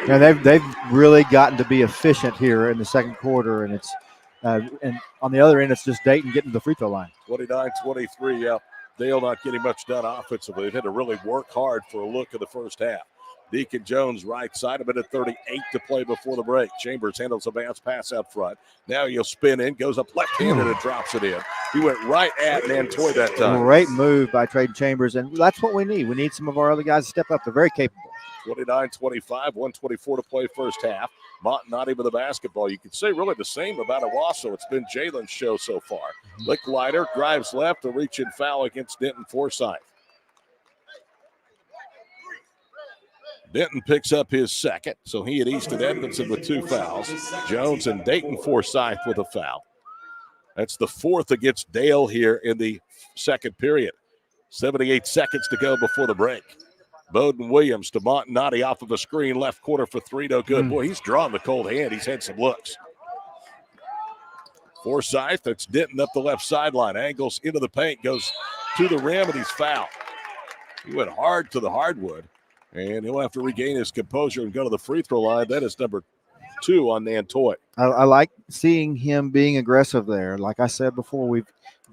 Yeah, they've really gotten to be efficient here in the second quarter, and it's and on the other end, it's just Dayton getting to the free throw line. 29-23, yeah. Dale not getting much done offensively. They've had to really work hard for a look at the first half. Deacon Jones right side, a minute 38 to play before the break. Chambers handles a bounce pass out front. Now he'll spin in, goes up left-handed and drops it in. He went right at Nantoy that time. Great move by Trey Chambers, and that's what we need. We need some of our other guys to step up. They're very capable. 29-25, 124 to play first half. Montanati with the basketball. You could say really the same about Owasso. It's been Jalen's show so far. Licklider drives left, a reach-in foul against Denton Forsyth. Denton picks up his second, so he and Easton Edmondson with 2 fouls. Jones and Dayton Forsyth with a foul. That's the 4th against Dale here in the second period. 78 seconds to go before the break. Bowden Williams to Montanati off of a screen, left corner for 3, no good. Boy, he's drawn the cold hand. He's had some looks. Forsyth, that's Denton up the left sideline. Angles into the paint, goes to the rim, and he's fouled. He went hard to the hardwood. And he'll have to regain his composure and go to the free throw line. That is number 2 on Nantoy. I like seeing him being aggressive there. Like I said before,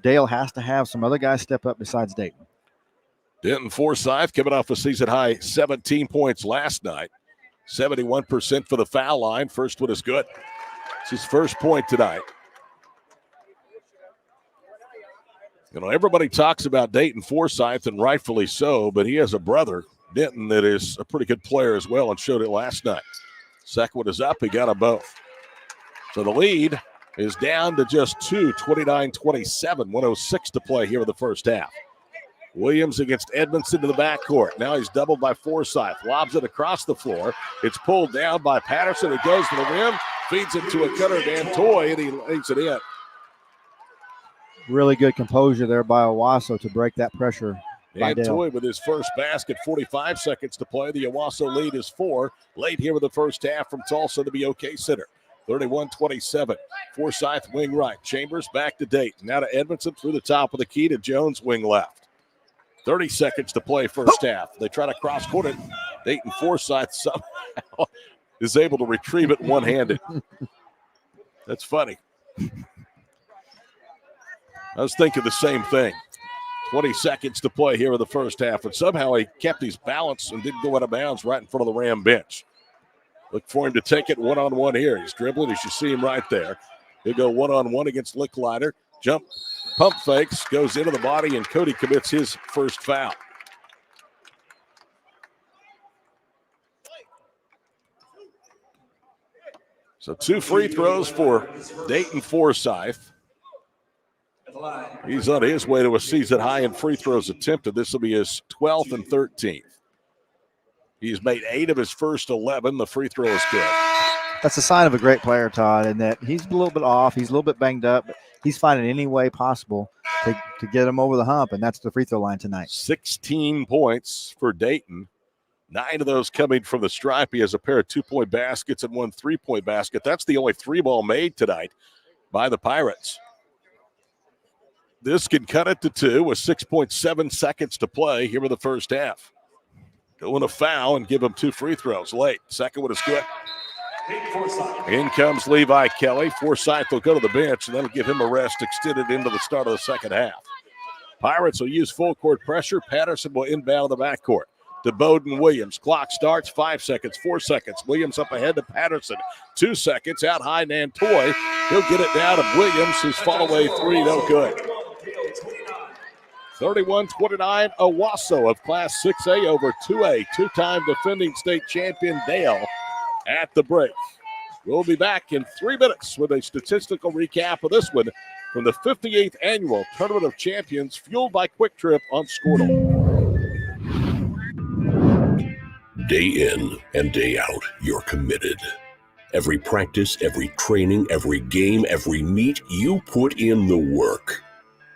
Dale has to have some other guys step up besides Dayton. Denton Forsyth coming off a season-high 17 points last night. 71% for the foul line. First one is good. It's his first point tonight. You know, everybody talks about Dayton Forsyth, and rightfully so, but he has a brother, Denton, that is a pretty good player as well and showed it last night. Second one is up. He got them both. So the lead is down to just 2, 29-27, 106 to play here in the first half. Williams against Edmondson to the backcourt. Now he's doubled by Forsyth. Lobs it across the floor. It's pulled down by Patterson. It goes to the rim. Feeds it to a cutter, Nantoy, and he lays it in. Really good composure there by Owasso to break that pressure. Nantoy with his first basket, 45 seconds to play. The Owasso lead is 4. Late here with the first half from Tulsa to be OK Center. 31-27. Forsyth wing right. Chambers back to Dayton. Now to Edmondson through the top of the key to Jones wing left. 30 seconds to play first half. They try to cross-court it. Dayton Forsyth somehow is able to retrieve it one-handed. That's funny. I was thinking the same thing. 20 seconds to play here in the first half, and somehow he kept his balance and didn't go out of bounds right in front of the Ram bench. Look for him to take it one-on-one here. He's dribbling, as you see him right there. He'll go one-on-one against Licklider. Jump, pump fakes, goes into the body, and Cody commits his first foul. So 2 free throws for Dayton Forsyth. He's on his way to a season high in free throws attempted. This will be his 12th and 13th. He's made 8 of his first 11. The free throw is good. That's a sign of a great player, Todd, in that he's a little bit off. He's a little bit banged up, but he's finding any way possible to get him over the hump, and that's the free throw line tonight. 16 points for Dayton. 9 of those coming from the stripe. He has a pair of 2-point baskets and 1 3-point basket. That's the only 3-ball made tonight by the Pirates. This can cut it to 2 with 6.7 seconds to play here in the first half. Doing a foul and give him 2 free throws late. Second one is good. In comes Levi Kelly. Forsyth will go to the bench, and that'll give him a rest extended into the start of the second half. Pirates will use full court pressure. Patterson will inbound the backcourt to Bowden Williams. Clock starts, 5 seconds, 4 seconds. Williams up ahead to Patterson. 2 seconds, out high Nantoy. He'll get it down to Williams, whose fall-away 3, no good. 31-29, Owasso of Class 6A over 2A. 2-time defending state champion Dale at the break. We'll be back in 3 minutes with a statistical recap of this one from the 58th Annual Tournament of Champions, fueled by Quick Trip on Squirtle. Day in and day out, you're committed. Every practice, every training, every game, every meet, you put in the work.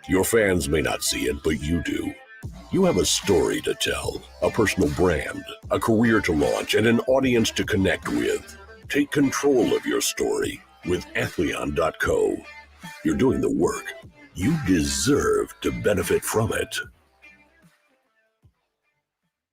Your fans may not see it, but you do. You have a story to tell, a personal brand, a career to launch, and an audience to connect with. Take control of your story with Athleon.co. You're doing the work. You deserve to benefit from it.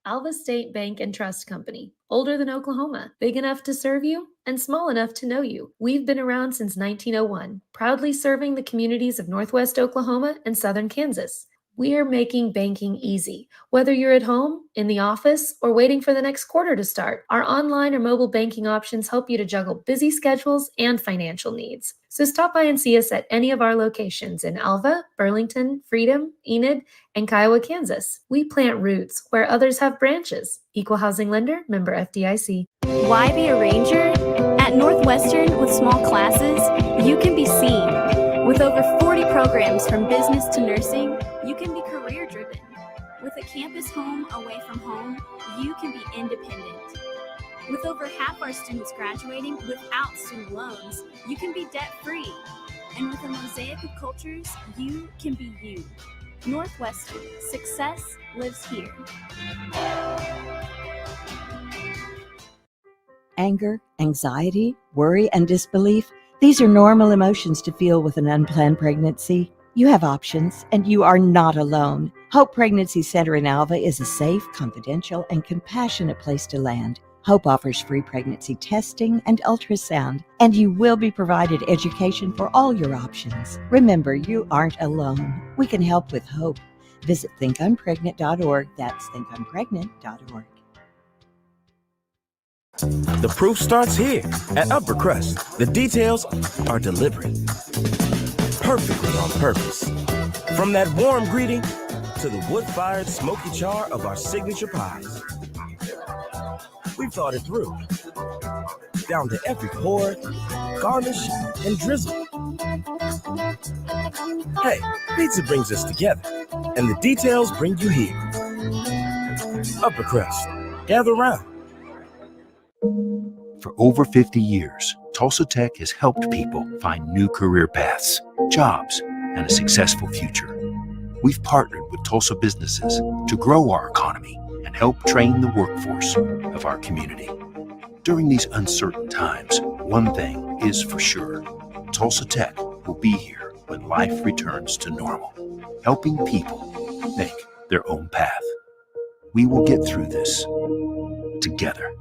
Alva State Bank and Trust Company. Older than Oklahoma, big enough to serve you and small enough to know you. We've been around since 1901, proudly serving the communities of Northwest Oklahoma and Southern Kansas. We are making banking easy. Whether you're at home, in the office, or waiting for the next quarter to start, our online or mobile banking options help you to juggle busy schedules and financial needs. So stop by and see us at any of our locations in Alva, Burlington, Freedom, Enid, and Kiowa, Kansas. We plant roots where others have branches. Equal Housing Lender, member FDIC. Why be a ranger? At Northwestern, with small classes, you can be seen. With over 40 programs from business to nursing, you can be career driven. With a campus home away from home, you can be independent. With over half our students graduating without student loans, you can be debt free. And with a mosaic of cultures, you can be you. Northwestern, success lives here. Anger, anxiety, worry, and disbelief. These are normal emotions to feel with an unplanned pregnancy. You have options, and you are not alone. Hope Pregnancy Center in Alva is a safe, confidential, and compassionate place to land. Hope offers free pregnancy testing and ultrasound, and you will be provided education for all your options. Remember, you aren't alone. We can help with hope. Visit thinkunpregnant.org. That's thinkunpregnant.org. The proof starts here at Upper Crust. The details are deliberate, perfectly on purpose. From that warm greeting to the wood-fired smoky char of our signature pies. We've thought it through, down to every pour, garnish, and drizzle. Hey, pizza brings us together, and the details bring you here. Upper Crust, gather around. For over 50 years, Tulsa Tech has helped people find new career paths, jobs, and a successful future. We've partnered with Tulsa businesses to grow our economy and help train the workforce of our community. During these uncertain times, one thing is for sure. Tulsa Tech will be here when life returns to normal, helping people make their own path. We will get through this together.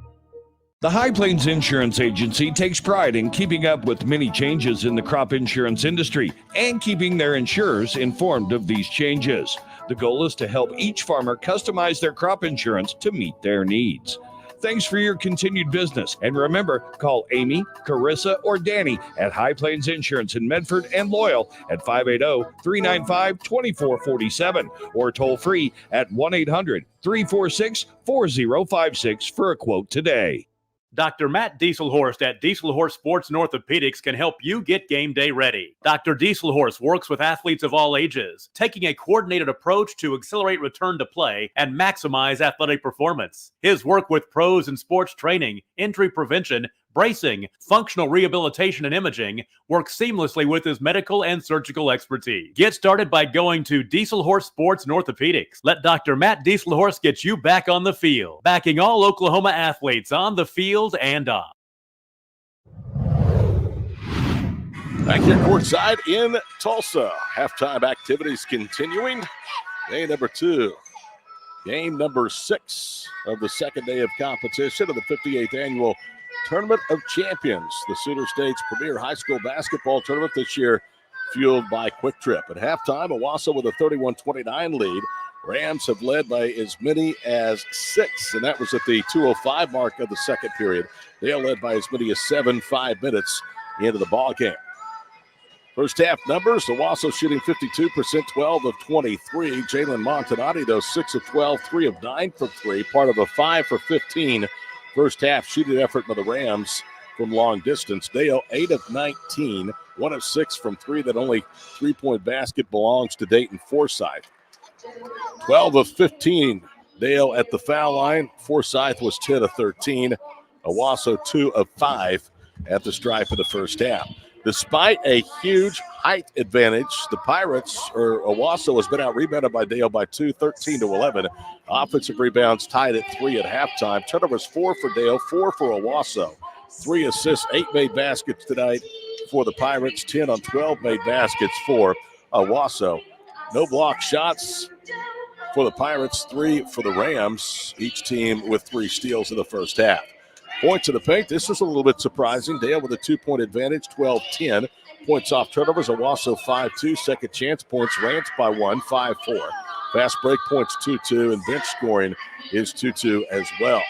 The High Plains Insurance Agency takes pride in keeping up with many changes in the crop insurance industry and keeping their insurers informed of these changes. The goal is to help each farmer customize their crop insurance to meet their needs. Thanks for your continued business. And remember, call Amy, Carissa, or Danny at High Plains Insurance in Medford and Loyal at 580-395-2447 or toll free at 1-800-346-4056 for a quote today. Dr. Matt Dieselhorst at Dieselhorst Sports and Orthopedics can help you get game day ready. Dr. Dieselhorst works with athletes of all ages, taking a coordinated approach to accelerate return to play and maximize athletic performance. His work with pros in sports training, injury prevention, bracing, functional rehabilitation, and imaging works seamlessly with his medical and surgical expertise. Get started by going to Dieselhorst Sports and Orthopedics. Let Dr. Matt Dieselhorst get you back on the field, backing all Oklahoma athletes on the field and off. Back here courtside in Tulsa. Halftime activities continuing. Day number 2. Game number 6 of the second day of competition of the 58th annual Tournament of Champions, the Cedar State's premier high school basketball tournament this year, fueled by Quick Trip. At halftime, Owasso with a 31-29 lead. Rams have led by as many as 6, and that was at the 2:05 mark of the second period. They are led by as many as 5 minutes into the ball game. First half numbers, Owasso shooting 52%, 12 of 23. Jalen Montanati, though, 6 of 12, 3 of 9 from 3, part of a 5 for 15 first half shooting effort by the Rams from long distance. Dale, 8 of 19, 1 of 6 from 3. That only 3-point basket belongs to Dayton Forsyth. 12 of 15, Dale at the foul line. Forsyth was 10 of 13. Owasso 2 of 5 at the stripe of the first half. Despite a huge height advantage, the Pirates, or Owasso, has been out-rebounded by Dale by 2, 13-11. Offensive rebounds tied at 3 at halftime. Turnovers 4 for Dale, 4 for Owasso. 3 assists, 8 made baskets tonight for the Pirates, 10 on 12 made baskets for Owasso. No block shots for the Pirates, 3 for the Rams, each team with 3 steals in the first half. Points in the paint, this was a little bit surprising. Dale with a 2-point advantage, 12-10. Points off turnovers, Owasso 5-2. Second chance points, Rams by 1, 5-4. Fast break points 2-2, and bench scoring is 2-2 as well.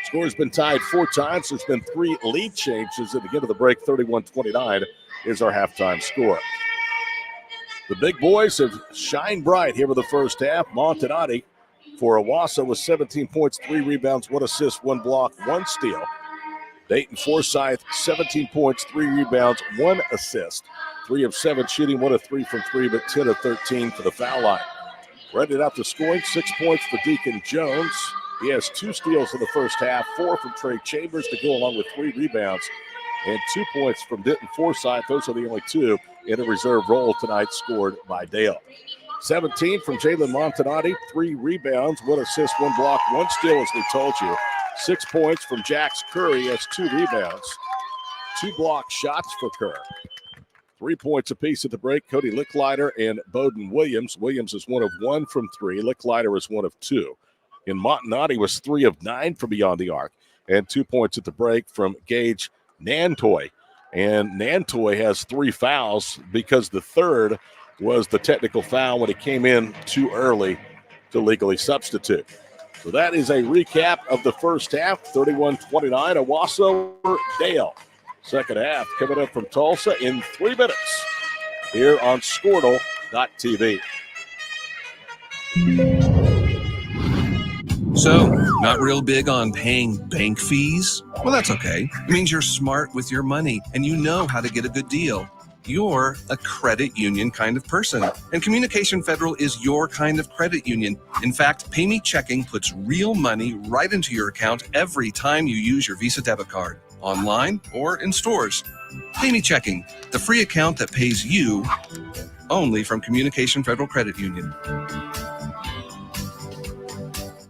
Score's been tied 4 times. There's been 3 lead changes at the end of the break. 31-29 is our halftime score. The big boys have shined bright here with the first half. Montanati for Owasso with 17 points, 3 rebounds, 1 assist, 1 block, 1 steal. Dayton Forsyth, 17 points, 3 rebounds, 1 assist. 3 of 7 shooting, 1 of 3 from 3, but 10 of 13 for the foul line. Ready up to scoring, 6 points for Deacon Jones. He has 2 steals in the first half, 4 from Trey Chambers to go along with 3 rebounds, and 2 points from Denton Forsyth. Those are the only 2 in a reserve role tonight scored by Dale. 17 from Jalen Montanati, 3 rebounds, 1 assist, 1 block, 1 steal, as we told you. 6 points from Jax Curry, has 2 rebounds, 2 block shots for Kerr. 3 points apiece at the break, Cody Licklider and Bowden Williams. Williams is 1 of 1 from 3. Licklider is 1 of 2. And Montanati was 3 of 9 from beyond the arc. And 2 points at the break from Gage Nantoy. And Nantoy has 3 fouls because the third was the technical foul when he came in too early to legally substitute. So that is a recap of the first half, 31-29, Owasso Dale. Second half coming up from Tulsa in 3 minutes here on Squirtle.tv. So, not real big on paying bank fees? Well, that's okay. It means you're smart with your money and you know how to get a good deal. You're a credit union kind of person, and Communication Federal is your kind of credit union. In fact, Pay Me Checking puts real money right into your account every time you use your Visa debit card, online or in stores. Pay Me Checking, the free account that pays you only from Communication Federal Credit Union.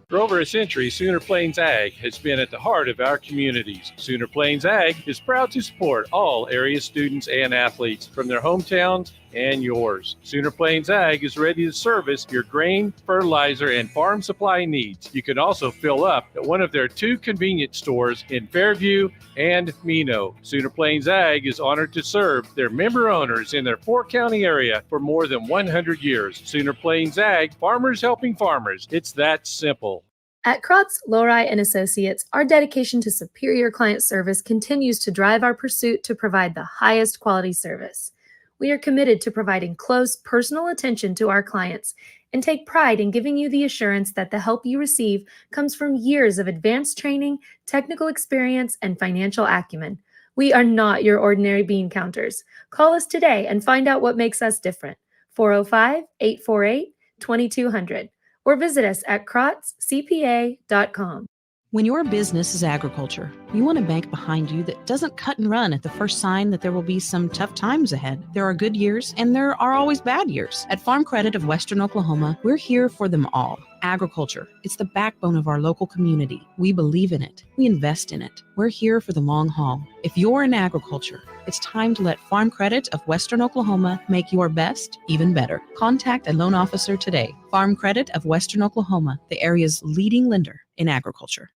For over a century, Sooner Plains Ag has been at the heart of our communities. Sooner Plains Ag is proud to support all area students and athletes from their hometowns and yours. Sooner Plains Ag is ready to service your grain, fertilizer, and farm supply needs. You can also fill up at one of their 2 convenience stores in Fairview and Mino. Sooner Plains Ag is honored to serve their member owners in their 4-county area for more than 100 years. Sooner Plains Ag, farmers helping farmers. It's that simple. At Krotz, Lori & Associates, our dedication to superior client service continues to drive our pursuit to provide the highest quality service. We are committed to providing close, personal attention to our clients and take pride in giving you the assurance that the help you receive comes from years of advanced training, technical experience, and financial acumen. We are not your ordinary bean counters. Call us today and find out what makes us different. 405-848-2200 or visit us at krotzcpa.com. When your business is agriculture, you want a bank behind you that doesn't cut and run at the first sign that there will be some tough times ahead. There are good years and there are always bad years. At Farm Credit of Western Oklahoma, we're here for them all. Agriculture, it's the backbone of our local community. We believe in it. We invest in it. We're here for the long haul. If you're in agriculture, it's time to let Farm Credit of Western Oklahoma make your best even better. Contact a loan officer today. Farm Credit of Western Oklahoma, the area's leading lender in agriculture.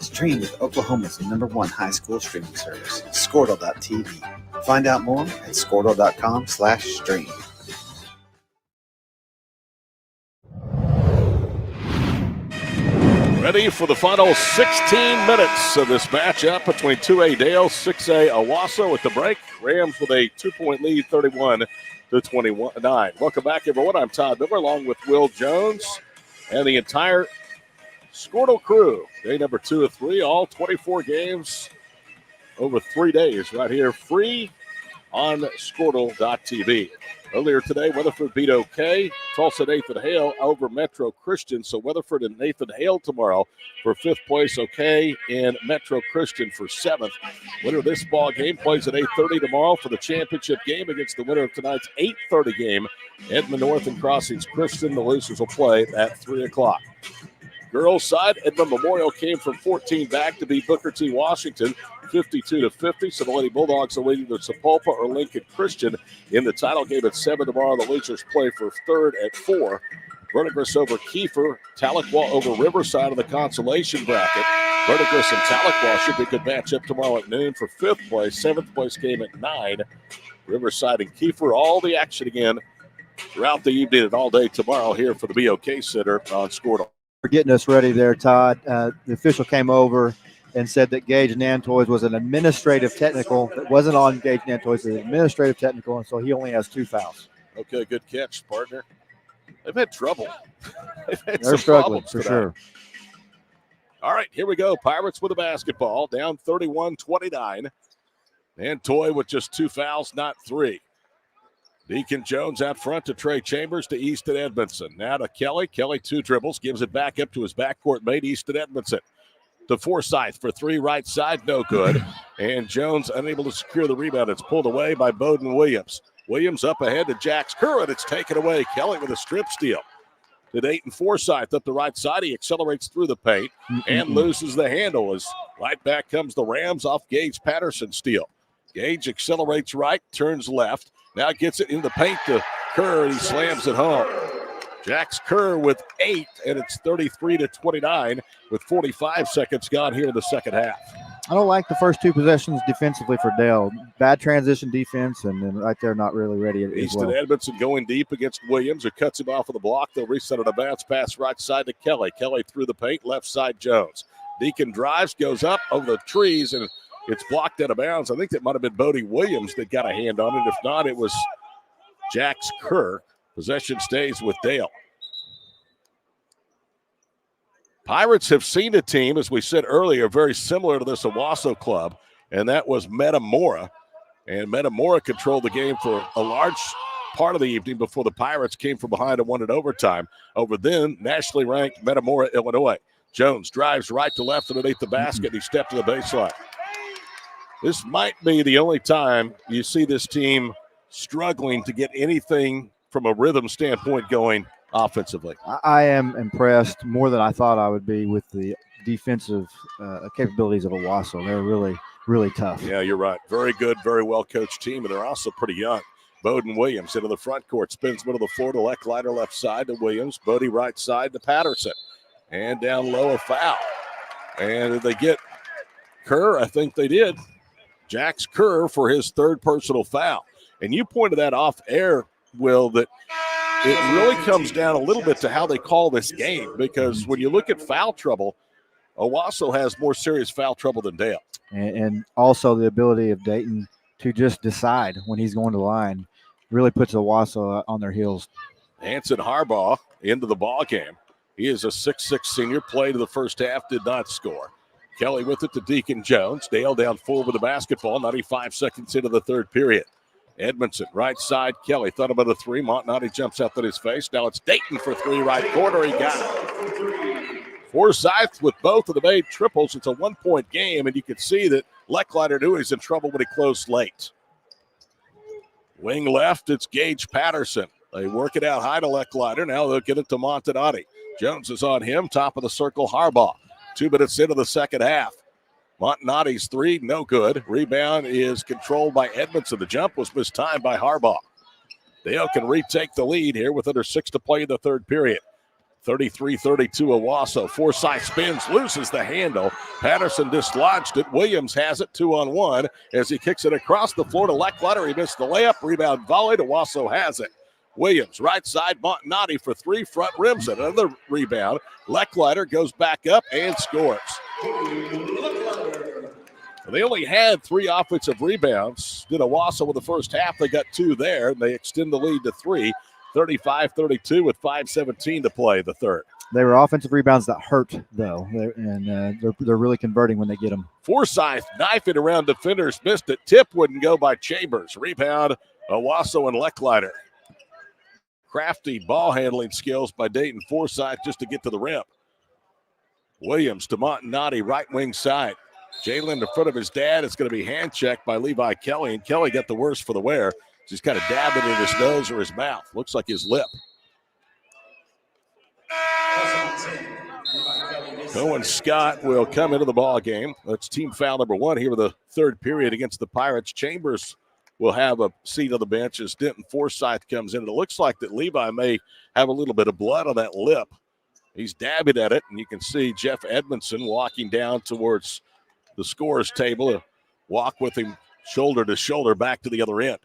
Stream with Oklahoma's #1 high school streaming service, Squirtle.tv. Find out more at Squirtle.com/stream. Ready for the final 16 minutes of this matchup between 2A Dale, 6A Owasso at the break. Rams with a 2-point lead, 31-29. Welcome back, everyone. I'm Todd Miller along with Will Jones and the entire Squirtle Crew, day number 2 of 3, all 24 games over 3 days right here, free on Squirtle.tv. Earlier today, Weatherford beat OK. Tulsa Nathan Hale over Metro Christian. So Weatherford and Nathan Hale tomorrow for 5th place, OK, and Metro Christian for 7th. Winner of this ball game plays at 8:30 tomorrow for the championship game against the winner of tonight's 8:30 game. Edmond North and Crossings Christian. The losers will play at 3 o'clock. Girls side, Edmond Memorial came from 14 back to beat Booker T. Washington 52-50. So the Lady Bulldogs are either Sapulpa or Lincoln Christian in the title game at 7 tomorrow. The losers play for 3rd at 4. Verdigris over Kiefer. Tahlequah over Riverside in the consolation bracket. Verdigris and Tahlequah should be a good matchup tomorrow at noon for 5th place. 7th place game at 9. Riverside and Kiefer, all the action again throughout the evening and all day tomorrow here for the BOK Center on Squirtle. For getting us ready there, Todd. The official came over and said that Gage Nantoys was an administrative technical. It wasn't on Gage Nantoys, it was an administrative technical, and so he only has 2 fouls. Okay, good catch, partner. They've had trouble. They're struggling for sure. All right, here we go. Pirates with a basketball, down 31-29. And Toy with just 2 fouls, not 3. Deacon Jones out front to Trey Chambers to Easton Edmondson. Now to Kelly. Kelly 2 dribbles, gives it back up to his backcourt mate, Easton Edmondson. To Forsyth for 3 right side, no good. And Jones unable to secure the rebound. It's pulled away by Bowden Williams. Williams up ahead to Jax Kerr, and it's taken away. Kelly with a strip steal. To Dayton Forsyth up the right side. He accelerates through the paint and loses the handle as right back comes the Rams off Gage Patterson's steal. Gage accelerates right, turns left. Now gets it in the paint to Kerr, and he slams it home. Jax Kerr with 8, and it's 33-29 with 45 seconds gone here in the second half. I don't like the first 2 possessions defensively for Dale. Bad transition defense, and then right there not really ready as Easton well. Edmondson going deep against Williams, who cuts him off of the block. They'll reset it, a bounce pass right side to Kelly. Kelly through the paint, left side Jones. Deacon drives, goes up over the trees, and it's blocked out of bounds. I think that might have been Bodie Williams that got a hand on it. If not, it was Jax Kerr. Possession stays with Dale. Pirates have seen a team, as we said earlier, very similar to this Owasso club, and that was Metamora. And Metamora controlled the game for a large part of the evening before the Pirates came from behind and won in overtime over then nationally ranked Metamora, Illinois. Jones drives right to left underneath the basket, and he stepped to the baseline. This might be the only time you see this team struggling to get anything from a rhythm standpoint going offensively. I am impressed more than I thought I would be with the defensive capabilities of Owasso. They're really, really tough. Yeah, you're right. Very good, very well-coached team, and they're also pretty young. Bowden Williams into the front court, spins middle of the floor to Lecklider left side to Williams. Bodie right side to Patterson. And down low, a foul. And did they get Kerr? I think they did. Jax Kerr for his 3rd personal foul. And you pointed that off air, Will, that it really comes down a little bit to how they call this game, because when you look at foul trouble, Owasso has more serious foul trouble than Dale. And also the ability of Dayton to just decide when he's going to the line really puts Owasso on their heels. Hanson Harbaugh into the ball game. He is a 6'6 senior, played in the first half, did not score. Kelly with it to Deacon Jones. Dale down 4 with the basketball, 95 seconds into the 3rd period. Edmondson, right side, Kelly thought about a 3. Montanati jumps up at his face. Now it's Dayton for 3, right corner. He got it. Forsyth with both of the made triples. It's a 1-point game, and you can see that Lecklider knew he's in trouble when he closed late. Wing left, it's Gage Patterson. They work it out high to Lecklider. Now they'll get it to Montanati. Jones is on him, top of the circle, Harbaugh. 2 minutes into the second half. Montanati's 3, no good. Rebound is controlled by Edmondson. The jump was mistimed by Harbaugh. Dale can retake the lead here with under 6 to play in the 3rd period. 33-32 Owasso. Forsyth spins, loses the handle. Patterson dislodged it. Williams has it 2-on-1 as he kicks it across the floor to Lecklider. He missed the layup. Rebound volleyed. Owasso has it. Williams, right side, Montanati for 3, front rims it. Another rebound. Lecklider goes back up and scores. They only had 3 offensive rebounds. Did Owasso with the first half. They got 2 there, and they extend the lead to 3. 35-32 with 5:17 to play the 3rd. They were offensive rebounds that hurt, though, they're really converting when they get them. Forsyth knifing around defenders, missed it. Tip wouldn't go by Chambers. Rebound, Owasso and Leckliner. Crafty ball handling skills by Dayton Forsyth just to get to the rim. Williams to Montanati, right wing side. Jalen in front of his dad. It's going to be hand checked by Levi Kelly, and Kelly got the worst for the wear. He's kind of dabbing in his nose or his mouth. Looks like his lip. Cohen Scott will come into the ball game. That's team foul number 1 here with the third period against the Pirates. Chambers will have a seat on the bench as Denton Forsyth comes in. And it looks like that Levi may have a little bit of blood on that lip. He's dabbing at it, and you can see Jeff Edmondson walking down towards the scorer's table to walk with him shoulder to shoulder back to the other end.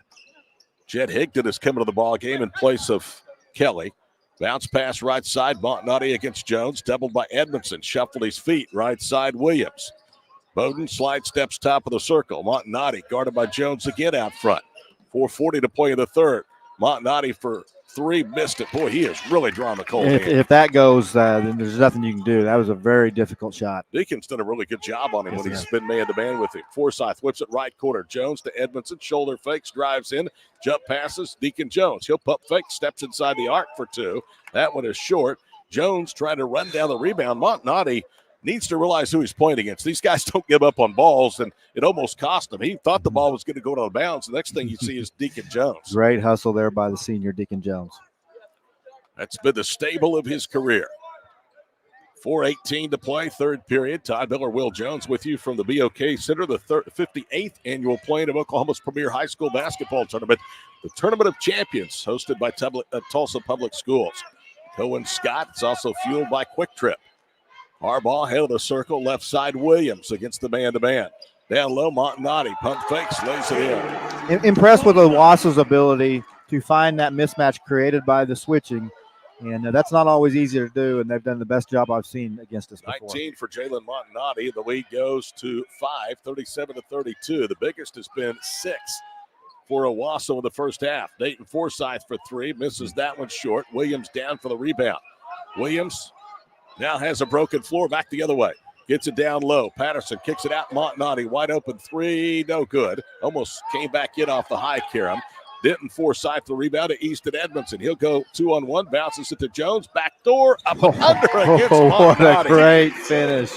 Jed Higdon is coming to the ball game in place of Kelly. Bounce pass right side, Montanati against Jones, doubled by Edmondson, shuffled his feet, right side Williams. Bowden slide steps top of the circle. Montanati guarded by Jones again out front. 4:40 to play in the third. Montanati for 3, missed it. Boy, he has really drawn the cold hand. If that goes, then there's nothing you can do. That was a very difficult shot. Deacon's done a really good job on him when he's been man-to-man with him. Forsyth whips it right corner. Jones to Edmondson. Shoulder fakes, drives in. Jump passes. Deacon Jones. He'll pump fake, steps inside the arc for 2. That one is short. Jones trying to run down the rebound. Montanati needs to realize who he's playing against. These guys don't give up on balls, and it almost cost him. He thought the ball was going to go out of bounds. The next thing you see is Deacon Jones. Great hustle there by the senior Deacon Jones. That's been the stable of his career. 4:18 to play, third period. Todd Miller, Will Jones with you from the BOK Center, the 58th annual playing of Oklahoma's premier high school basketball tournament, the Tournament of Champions, hosted by Tulsa Public Schools. Cohen Scott. It's also fueled by Quick Trip. Harbaugh, head of the circle, left side Williams against the man-to-man. Down low, Montanati, pump fakes, lays it in. Impressed with Owasso's ability to find that mismatch created by the switching. And that's not always easy to do, and they've done the best job I've seen against us before. 19 for Jalen Montanati. The lead goes to 5, 37-32. The biggest has been 6 for Owasso in the first half. Dayton Forsyth for 3, misses that one short. Williams down for the rebound. Williams now has a broken floor, back the other way. Gets it down low. Patterson kicks it out. Montanati, wide open 3, no good. Almost came back in off the high carom. Denton Forsyth the rebound to Easton Edmondson. He'll go 2-on-1, bounces it to Jones. Back door, up and under against Montanati. What a great finish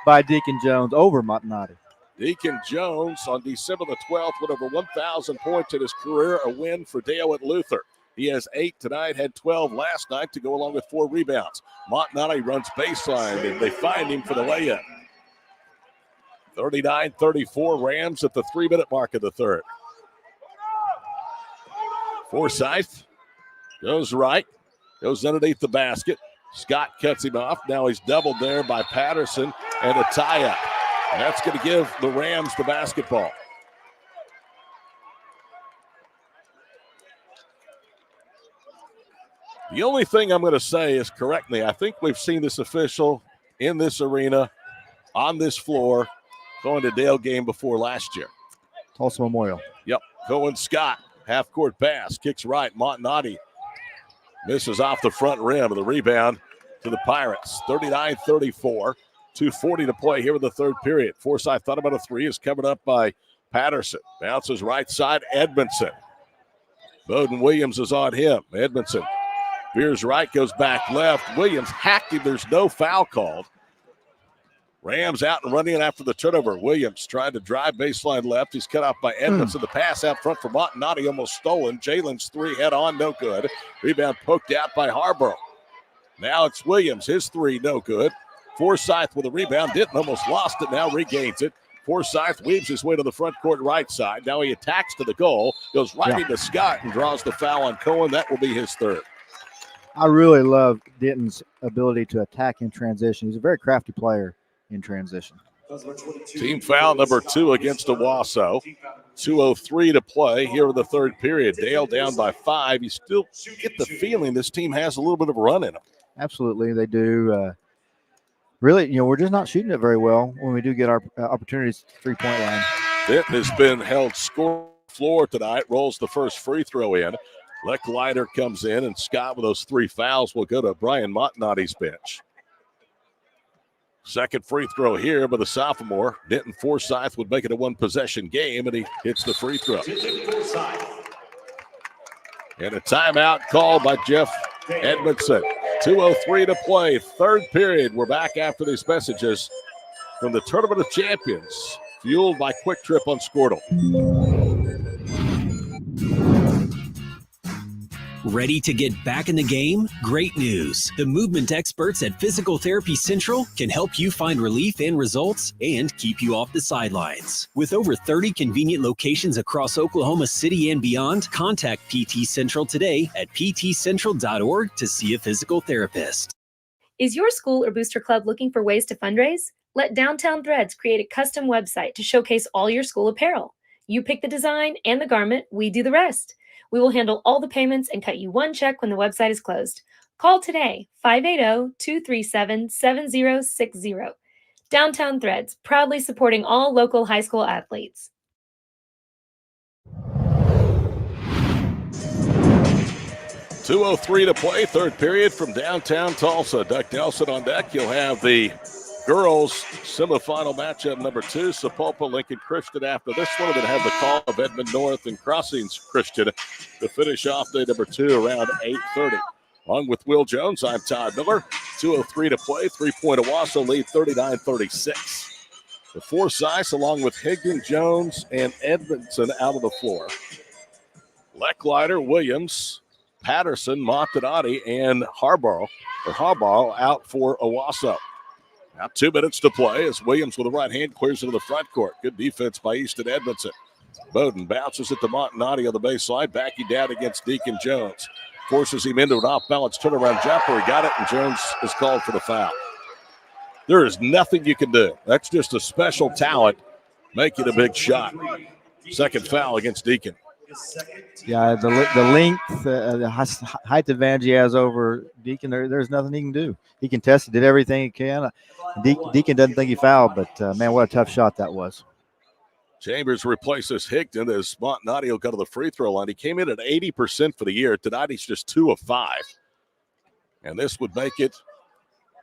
by Deacon Jones over Montanati. Deacon Jones on December the 12th with over 1,000 points in his career, a win for Dale at Luther. He has 8 tonight, had 12 last night to go along with 4 rebounds. Montanati runs baseline, and they find him for the layup. 39-34, Rams at the 3-minute mark of the third. Forsyth goes right, goes underneath the basket. Scott cuts him off. Now he's doubled there by Patterson and a tie-up. And that's going to give the Rams the basketball. The only thing I'm going to say is, correct me, I think we've seen this official in this arena, on this floor, going to Dale game before last year. Tulsa Memorial. Yep, Cohen Scott. Half-court pass, kicks right. Montanati misses off the front rim of the rebound to the Pirates. 39-34, 2:40 to play here in the third period. Forsyth thought about a 3, is covered up by Patterson. Bounces right side, Edmondson. Bowden Williams is on him. Edmondson veers right, goes back left. Williams hacked him. There's no foul called. Rams out and running after the turnover. Williams trying to drive baseline left. He's cut off by Edmondson. The pass out front for Montanati almost stolen. Jalen's 3 head on, no good. Rebound poked out by Harbaugh. Now it's Williams. His 3, no good. Forsyth with a rebound. Denton almost lost it. Now regains it. Forsyth weaves his way to the front court right side. Now he attacks to the goal. Goes right into Scott and draws the foul on Cohen. That will be his 3rd. I really love Denton's ability to attack in transition. He's a very crafty player in transition. Team foul number 2 against Owasso. 2:03 to play here in the third period. Dale down by 5. You still get the feeling this team has a little bit of a run in them. Absolutely, they do. Really, we're just not shooting it very well when we do get our opportunities at the three-point line. Denton has been held score floor tonight. Rolls the first free throw in. Lecklider comes in, and Scott with those 3 fouls will go to Brian Montanotti's bench. Second free throw here by the sophomore. Denton Forsyth would make it a 1-possession game, and he hits the free throw. And a timeout called by Jeff Edmondson. 2:03 to play, third period. We're back after these messages from the Tournament of Champions, fueled by Quick Trip on Squirtle. Ready to get back in the game? Great news. The movement experts at Physical Therapy Central can help you find relief and results and keep you off the sidelines. With over 30 convenient locations across Oklahoma City and beyond, contact PT Central today at ptcentral.org to see a physical therapist. Is your school or booster club looking for ways to fundraise? Let Downtown Threads create a custom website to showcase all your school apparel. You pick the design and the garment, we do the rest. We will handle all the payments and cut you one check when the website is closed. Call today, 580-237-7060. Downtown Threads, proudly supporting all local high school athletes. .203 to play, third period from downtown Tulsa. Duck Nelson on deck. You'll have the girls semifinal matchup number 2, Sapulpa Lincoln Christian. After this one, we're going to have the call of Edmond North and Crossings Christian to finish off day number 2 around 8:30. Along with Will Jones, I'm Todd Miller. 2:03 to play, 3-point Owasso lead 39-36. The Forsyths, along with Higdon, Jones, and Edmondson out of the floor. Lecklider, Williams, Patterson, Montanati, and Harbaugh out for Owasso. Now 2 minutes to play as Williams with the right hand clears into the front court. Good defense by Easton Edmondson. Bowden bounces it to Montanati on the baseline, backing down against Deacon Jones. Forces him into an off-balance turnaround jumper. He got it, and Jones is called for the foul. There is nothing you can do. That's just a special talent making a big shot. Second foul against Deacon. Yeah, the length, the height advantage he has over Deacon, there's nothing he can do. He contested, did everything he can. Deacon doesn't think he fouled, but, man, what a tough shot that was. Chambers replaces Higdon as Montanati will go to the free throw line. He came in at 80% for the year. Tonight he's just 2 of 5. And this would make it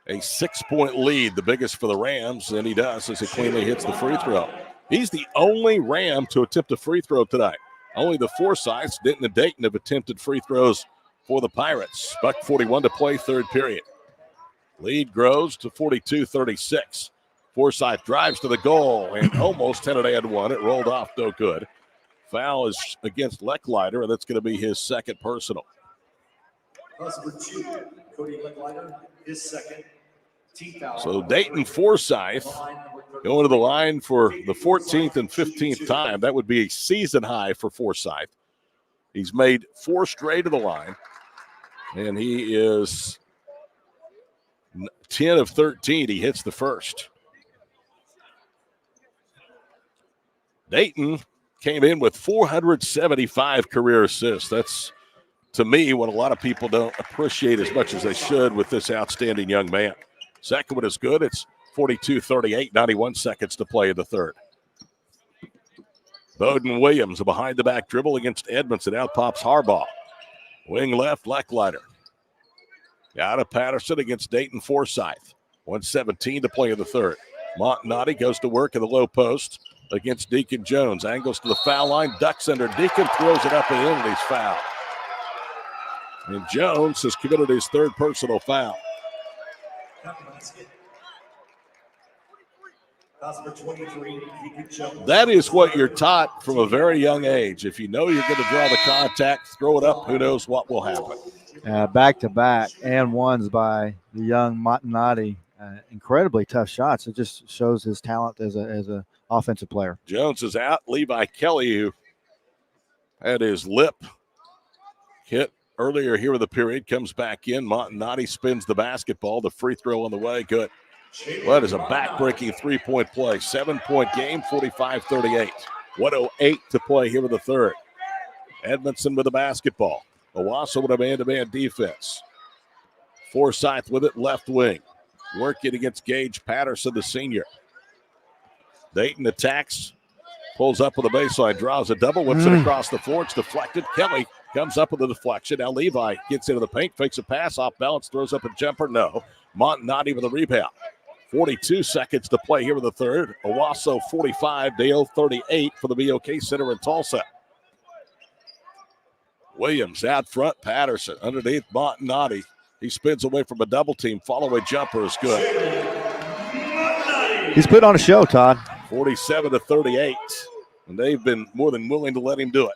a 6-point lead, the biggest for the Rams, and he does as he cleanly hits the free throw. He's the only Ram to attempt a free throw tonight. Only the Forsyths, Denton and Dayton, have attempted free throws for the Pirates. .41 to play, third period. Lead grows to 42-36. Forsyth drives to the goal and almost had it and one. It rolled off, no good. Foul is against Lecklider, and that's going to be his second personal. Number 2, Cody Lecklider, his second. So Dayton Forsyth going to the line for the 14th and 15th time. That would be a season high for Forsyth. He's made 4 straight to the line, and he is 10 of 13. He hits the first. Dayton came in with 475 career assists. That's, to me, what a lot of people don't appreciate as much as they should with this outstanding young man. Second one is good. It's 42-38, 91 seconds to play in the third. Bowden Williams, a behind-the-back dribble against Edmondson. Out pops Harbaugh. Wing left, Lecklider. Out of Patterson against Dayton Forsyth. 1:17 to play in the third. Montanati goes to work in the low post against Deacon Jones. Angles to the foul line, ducks under Deacon, throws it up and in, and he's fouled. And Jones has committed his third personal foul. That is what you're taught from a very young age. If you know you're going to draw the contact, throw it up, who knows what will happen. Back-to-back and ones by the young Montanati. Incredibly tough shots. It just shows his talent as a offensive player. Jones is out. Levi Kelly, who had his lip hit earlier here in the period, comes back in. Montanati spins the basketball. The free throw on the way. Good. Well, that is a back-breaking three-point play. 7-point game, 45-38. 1:08 to play here in the third. Edmondson with the basketball. Owasso with a man-to-man defense. Forsyth with it, left wing. Working against Gage Patterson, the senior. Dayton attacks, pulls up with the baseline, draws a double, whips it across the floor. It's deflected. Kelly Comes up with a deflection. Now Levi gets into the paint, fakes a pass, off balance, throws up a jumper. No. Montanati with a rebound. 42 seconds to play here in the third. Owasso 45, Dale 38 for the BOK Center in Tulsa. Williams out front, Patterson underneath Montanati. He spins away from a double team. Follow-away jumper is good. He's put on a show, Todd. 47-38. And they've been more than willing to let him do it.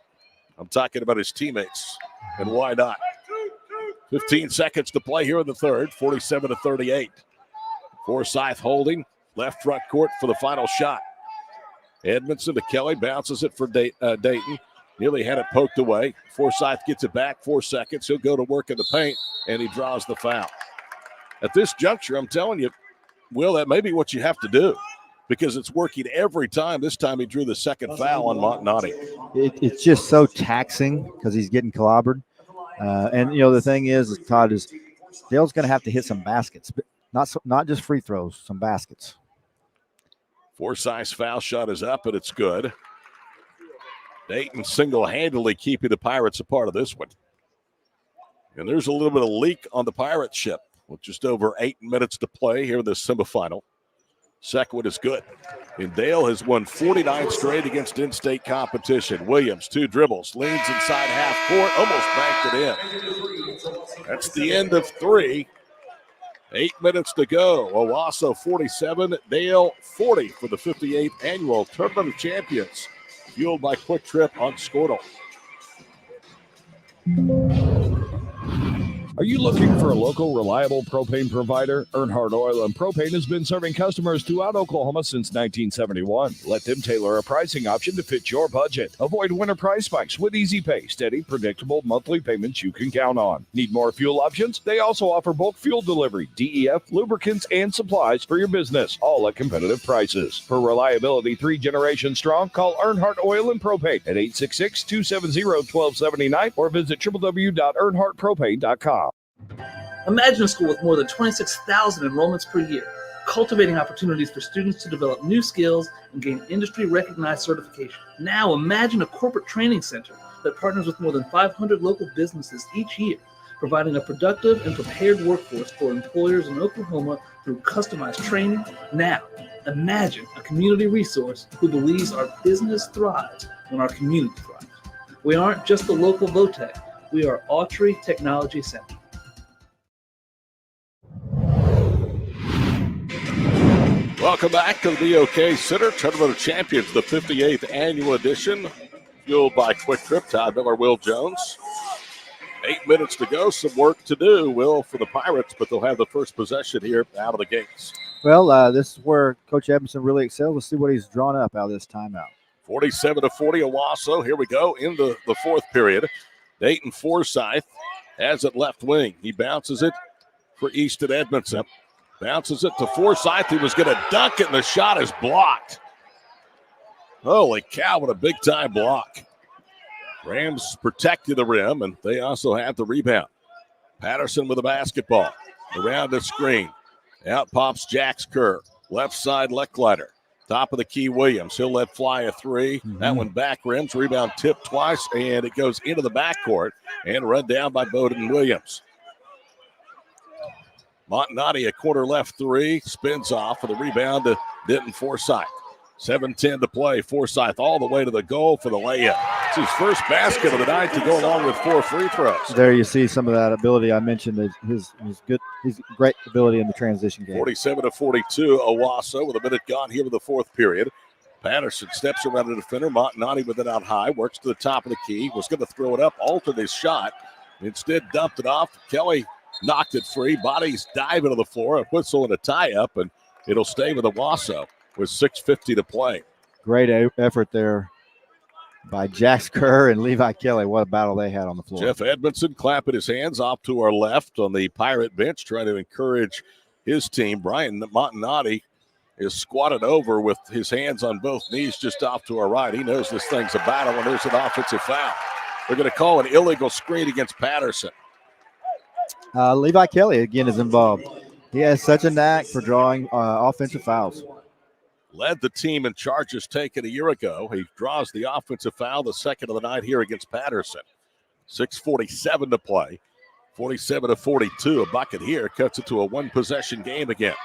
I'm talking about his teammates. And why not? 15 seconds to play here in the third. 47-38. Forsyth holding. Left front court for the final shot. Edmondson to Kelly. Bounces it for Dayton. Nearly had it poked away. Forsyth gets it back. 4 seconds. He'll go to work in the paint, and he draws the foul. At this juncture, I'm telling you, Will, that may be what you have to do because it's working every time. This time he drew the second foul on Montanati. It's just so taxing because he's getting clobbered. And, the thing is Todd, is Dale's going to have to hit some baskets, but not just free throws, some baskets. Forsyth's foul shot is up, and it's good. Dayton single-handedly keeping the Pirates a part of this one. And there's a little bit of leak on the Pirate ship with just over 8 minutes to play here in this semifinal. Second one is good. And Dale has won 49 straight against in-state competition. Williams, 2 dribbles, leans inside half court, almost banked it in. That's the end of 3. 8 minutes to go. Owasso 47, Dale 40 for the 58th annual Tournament of Champions. Fueled by Quick Trip on Squirtle. Are you looking for a local, reliable propane provider? Earnhardt Oil and Propane has been serving customers throughout Oklahoma since 1971. Let them tailor a pricing option to fit your budget. Avoid winter price spikes with easy pay, steady, predictable monthly payments you can count on. Need more fuel options? They also offer bulk fuel delivery, DEF, lubricants, and supplies for your business, all at competitive prices. For reliability 3 generations strong, call Earnhardt Oil and Propane at 866-270-1279 or visit www.earnhardtpropane.com. Imagine a school with more than 26,000 enrollments per year, cultivating opportunities for students to develop new skills and gain industry-recognized certification. Now imagine a corporate training center that partners with more than 500 local businesses each year, providing a productive and prepared workforce for employers in Oklahoma through customized training. Now imagine a community resource who believes our business thrives when our community thrives. We aren't just the local VOTEC, we are Autry Technology Center. Welcome back to the BOK Center, Tournament of Champions, the 58th annual edition, fueled by Quick Trip. Todd Miller, Will Jones. 8 minutes to go, some work to do, Will, for the Pirates, but they'll have the first possession here out of the gates. Well, this is where Coach Edmondson really excels. Let's see what he's drawn up out of this timeout. 47-40 Owasso. Here we go in the fourth period. Dayton Forsyth has it left wing. He bounces it for Easton Edmondson. Bounces it to Forsyth. He was going to dunk it, and the shot is blocked. Holy cow, what a big-time block. Rams protected the rim, and they also have the rebound. Patterson with the basketball. Around the screen. Out pops Jax Kerr. Left side, Lecklider. Top of the key, Williams. He'll let fly a 3. That one back rims. Rebound tipped twice, and it goes into the backcourt and run down by Bowden Williams. Montanati, a quarter left 3, spins off for the rebound to Denton Forsyth. 7:10 to play. Forsyth all the way to the goal for the layup. It's his first basket of the night to go along with 4 free throws. There you see some of that ability I mentioned. His great ability in the transition game. 47-42, Owasso with a minute gone here in the fourth period. Patterson steps around the defender. Montanati with it out high, works to the top of the key, was going to throw it up, altered his shot. Instead, dumped it off. Kelly knocked it free. Bodies dive into the floor, a whistle and a tie-up, and it'll stay with Owasso with 6:50 to play. Great effort there by Jax Kerr and Levi Kelly. What a battle they had on the floor. Jeff Edmondson clapping his hands off to our left on the Pirate bench, trying to encourage his team. Brian Montanati is squatted over with his hands on both knees just off to our right. He knows this thing's a battle, and there's an offensive foul. They're going to call an illegal screen against Patterson. Levi Kelly, again, is involved. He has such a knack for drawing offensive fouls. Led the team in charges taken a year ago. He draws the offensive foul, the second of the night here against Patterson. 6:47 to play. 47-42. A bucket here cuts it to a one-possession game again.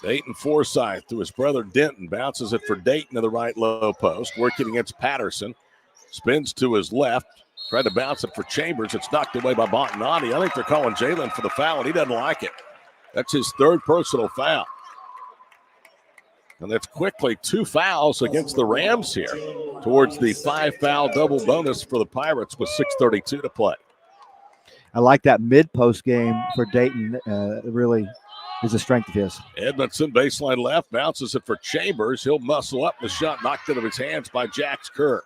Dayton Forsythe to his brother Denton. Bounces it for Dayton to the right low post. Working against Patterson. Spins to his left. Tried to bounce it for Chambers. It's knocked away by Montanati. I think they're calling Jalen for the foul, and he doesn't like it. That's his third personal foul. And that's quickly 2 fouls against the Rams here towards the 5-foul double bonus for the Pirates with 6:32 to play. I like that mid-post game for Dayton. Really is a strength of his. Edmondson, baseline left, bounces it for Chambers. He'll muscle up. The shot knocked out of his hands by Jax Kerr.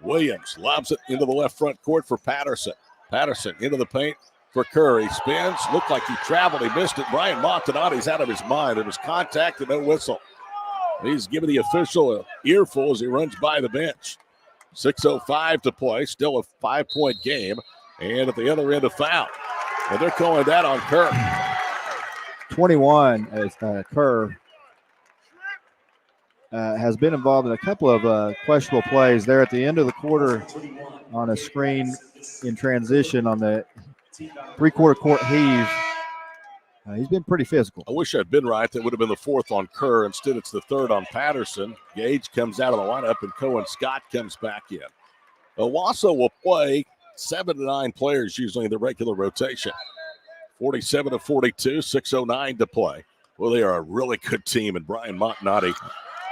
Williams lobs it into the left front court for Patterson. Patterson into the paint for Kerr. He spins. Looked like he traveled. He missed it. Brian Montanati's out of his mind. There was contact and no whistle. He's giving the official an earful as he runs by the bench. 6:05 to play. Still a 5-point game. And at the other end, a foul. And they're calling that on Kerr. 21 as Kerr has been involved in a couple of questionable plays there at the end of the quarter on a screen in transition on the three-quarter court heave. He's been pretty physical. I wish I'd been right. That would have been the 4th on Kerr. Instead, it's the 3rd on Patterson. Gage comes out of the lineup, and Cohen Scott comes back in. Owasso will play 7 to 9 players usually in the regular rotation. 47-42, 6:09 to play. Well, they are a really good team, and Brian Montanati,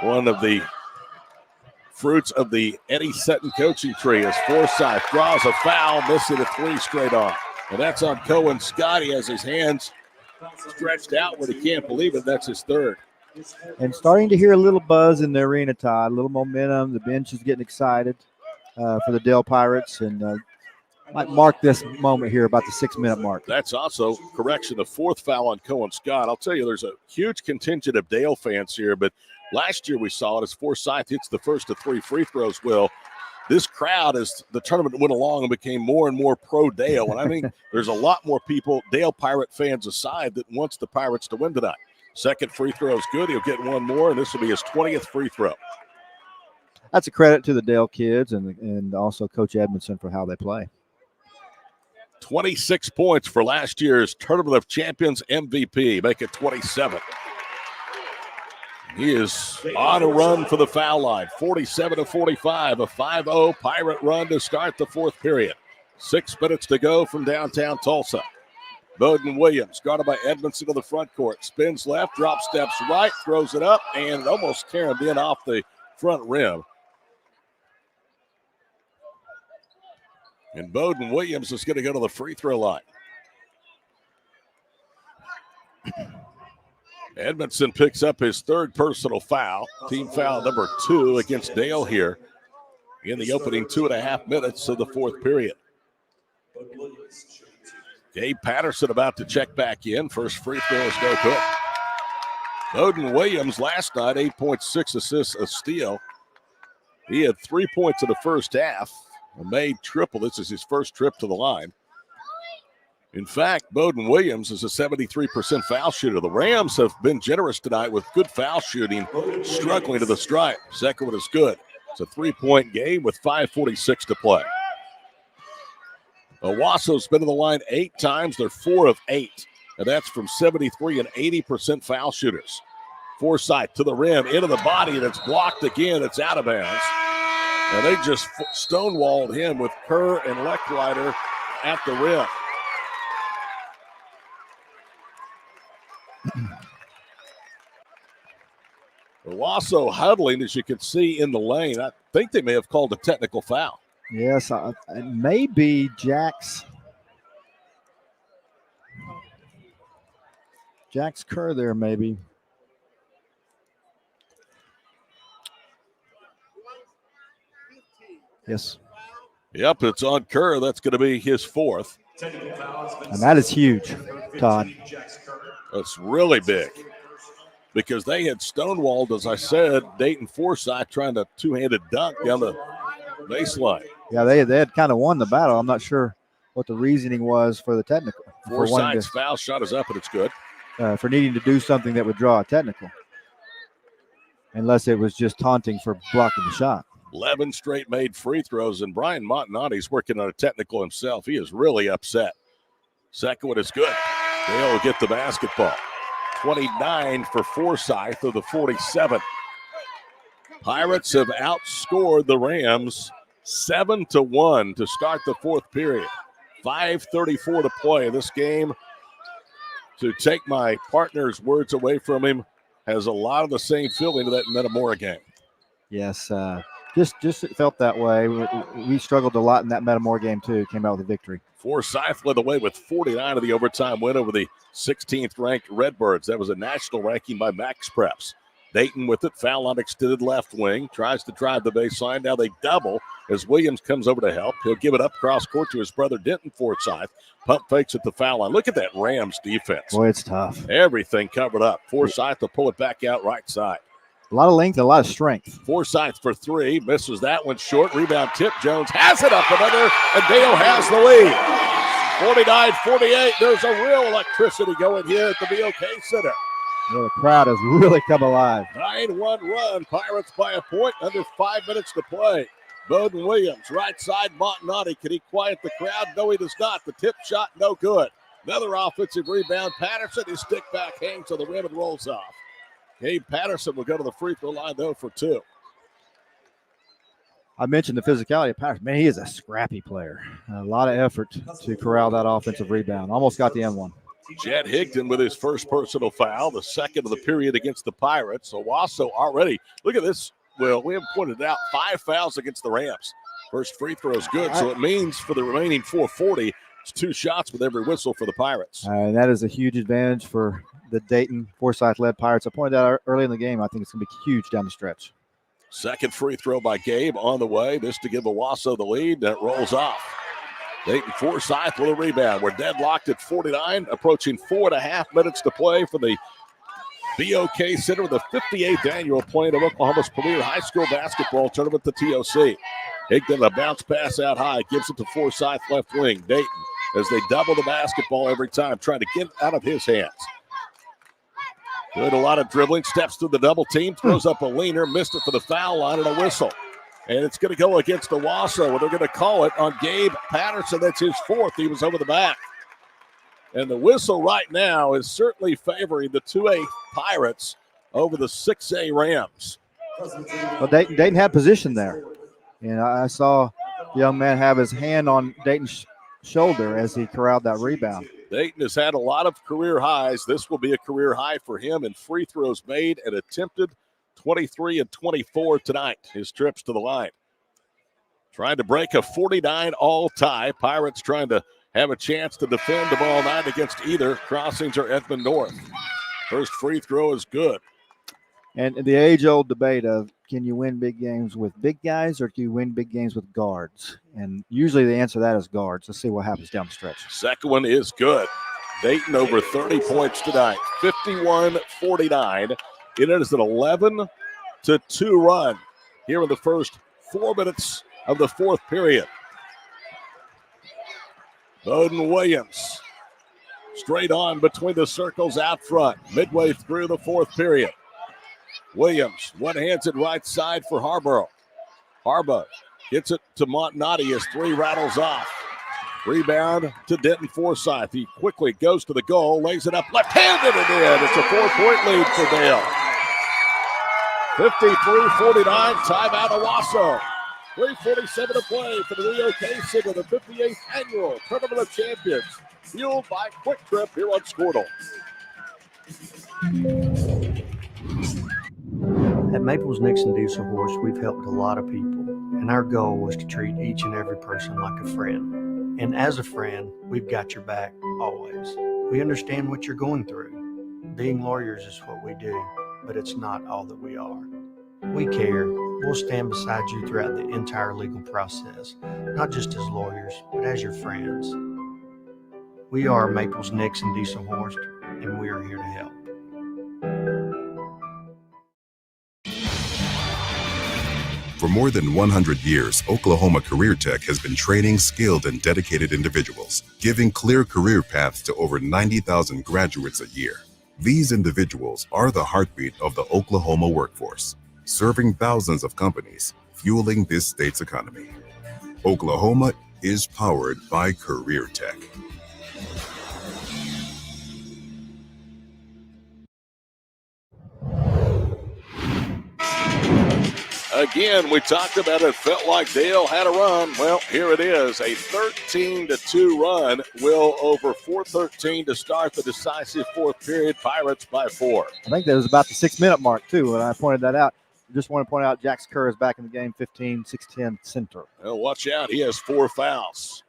one of the fruits of the Eddie Sutton coaching tree, as Forsythe draws a foul, missing a 3 straight on. And that's on Cohen Scott. He has his hands stretched outward. He can't believe it. That's his 3rd. And starting to hear a little buzz in the arena, Todd, a little momentum. The bench is getting excited for the Dale Pirates, and might mark this moment here about the 6-minute mark. That's also, correction, the 4th foul on Cohen Scott. I'll tell you, there's a huge contingent of Dale fans here, but last year we saw it as Forsythe hits the first of 3 free throws. Well, this crowd, as the tournament went along, and became more and more pro-Dale, and I think there's a lot more people, Dale Pirate fans aside, that wants the Pirates to win tonight. Second free throw is good. He'll get one more, and this will be his 20th free throw. That's a credit to the Dale kids and also Coach Edmondson for how they play. 26 points for last year's Tournament of Champions MVP. Make it 27. He is on a run for the foul line. 47-45, a 5-0 Pirate run to start the 4th period. 6 minutes to go from downtown Tulsa. Bowden Williams, guarded by Edmondson to the front court. Spins left, drop steps right, throws it up, and almost carried in off the front rim. And Bowden Williams is going to go to the free throw line. Edmondson picks up his 3rd personal foul. Team foul number 2 against Dale here in the opening 2.5 minutes of the 4th period. Gabe Patterson about to check back in. First free throw is no good. Bowden Williams last night, 8.6 assists, a steal. He had 3 points in the first half. A made triple. This is his first trip to the line. In fact, Bowden Williams is a 73% foul shooter. The Rams have been generous tonight with good foul shooting, struggling to the stripe. Second one is good. It's a 3-point game with 5:46 to play. Owasso's been to the line 8 times. They're 4 of 8, and that's from 73 and 80% foul shooters. Forsythe to the rim, into the body, and it's blocked again. It's out of bounds. And they just stonewalled him with Kerr and Lechleiter at the rim. Owasso huddling, as you can see in the lane. I think they may have called a technical foul. Yes, it may be Jax Kerr there, maybe. Yes. Yep, it's on Kerr. That's going to be his 4th. And that is huge, Todd. That's really big because they had stonewalled, as I said, Dayton Forsythe trying to 2-handed dunk down the baseline. Yeah, they had kind of won the battle. I'm not sure what the reasoning was for the technical. Forsythe's foul shot is up, and it's good. For needing to do something that would draw a technical. Unless it was just taunting for blocking the shot. 11 straight made free throws, and Brian Montanotti's working on a technical himself. He is really upset. Second one is good. Dale will get the basketball. 29 for Forsyth of the 47. Pirates have outscored the Rams 7-1 to start the fourth period. 5:34 to play. This game, to take my partner's words away from him, has a lot of the same feeling of that Metamora game. Yes, just felt that way. We struggled a lot in that Metamora game too. Came out with a victory. Forsyth led the way with 49 of the overtime win over the 16th ranked Redbirds. That was a national ranking by Max Preps. Dayton with it, foul on extended left wing, tries to drive the baseline. Now they double as Williams comes over to help. He'll give it up cross court to his brother Denton Forsyth. Pump fakes at the foul line. Look at that Rams defense. Boy, it's tough. Everything covered up. Forsyth will pull it back out right side. A lot of length and a lot of strength. Forsyth for three, misses that one short. Rebound tip, Jones has it up another, and Dale has the lead. 49-48, there's a real electricity going here at the BOK Center. Well, the crowd has really come alive. 9-1 run, Pirates by a point, under 5 minutes to play. Bowden Williams, right side, Montanotti. Can he quiet the crowd? No, he does not. The tip shot, no good. Another offensive rebound. Patterson, his stick back hangs on the rim and rolls off. Gabe Patterson will go to the free throw line, though, for two. I mentioned the physicality of Patterson. Man, he is a scrappy player. A lot of effort to corral that offensive rebound. Almost got the M1. Jed Higdon with his first personal foul, the second of the period against the Pirates. Owasso already, look at this, Will. We have pointed out 5 fouls against the Rams. First free throw is good, so it means for the remaining 4:40, it's 2 shots with every whistle for the Pirates. And that is a huge advantage for the Dayton Forsyth-led Pirates. I pointed out early in the game, I think it's going to be huge down the stretch. Second free throw by Gabe on the way. This to give Owasso the lead, and it rolls off. Dayton Forsyth with a rebound. We're deadlocked at 49, approaching 4.5 minutes to play for the BOK Center, the 58th annual playing of Oklahoma's premier high school basketball tournament, the TOC. Higdon, a bounce pass out high, gives it to Forsyth left wing. Dayton, as they double the basketball every time, trying to get it out of his hands. Good, a lot of dribbling, steps through the double team, throws up a leaner, missed it for the foul line and a whistle. And it's going to go against Owasso, where they're going to call it on Gabe Patterson. That's his fourth. He was over the back. And the whistle right now is certainly favoring the 2A Pirates over the 6A Rams. Well, Dayton had position there. And I saw the young man have his hand on Dayton's shoulder as he corralled that rebound. Dayton has had a lot of career highs. This will be a career high for him in free throws made and attempted. 23 and 24 tonight, his trips to the line. Trying to break a 49 all tie. Pirates trying to have a chance to defend the ball night against either Crossings or Edmond North. First free throw is good. And the age-old debate of, can you win big games with big guys or do you win big games with guards? And usually the answer to that is guards. Let's see what happens down the stretch. Second one is good. Dayton over 30 points tonight, 51-49. It is an 11-2 run here in the first 4 minutes of the fourth period. Bowden Williams straight on between the circles out front, midway through the fourth period. Williams one-hands it right side for Harborough. Harborough gets it to Montanotti as 3 rattles off. Rebound to Denton Forsyth. He quickly goes to the goal, lays it up left-handed and in. It's a 4-point lead for Dale. 53-49, timeout Owasso. 3:47 to play for the BOK Center, the 58th annual Tournament of Champions, fueled by Quick Trip here on Squirtle. At Maples Nixon Diesel Horse, we've helped a lot of people, and our goal was to treat each and every person like a friend. And as a friend, we've got your back always. We understand what you're going through. Being lawyers is what we do, but it's not all that we are. We care. We'll stand beside you throughout the entire legal process, not just as lawyers, but as your friends. We are Maples Nixon Diesel Horse, and we are here to help. For more than 100 years, Oklahoma Career Tech has been training skilled and dedicated individuals, giving clear career paths to over 90,000 graduates a year. These individuals are the heartbeat of the Oklahoma workforce, serving thousands of companies, fueling this state's economy. Oklahoma is powered by Career Tech. Again, we talked about it. Felt like Dale had a run. Well, here it is. A 13-2 run. Will over 4:13 to start the decisive fourth period. Pirates by 4. I think that was about the 6-minute mark, too, when I pointed that out. Just want to point out Jax Kerr is back in the game, 15, 6'10", center. Well, watch out. He has 4 fouls.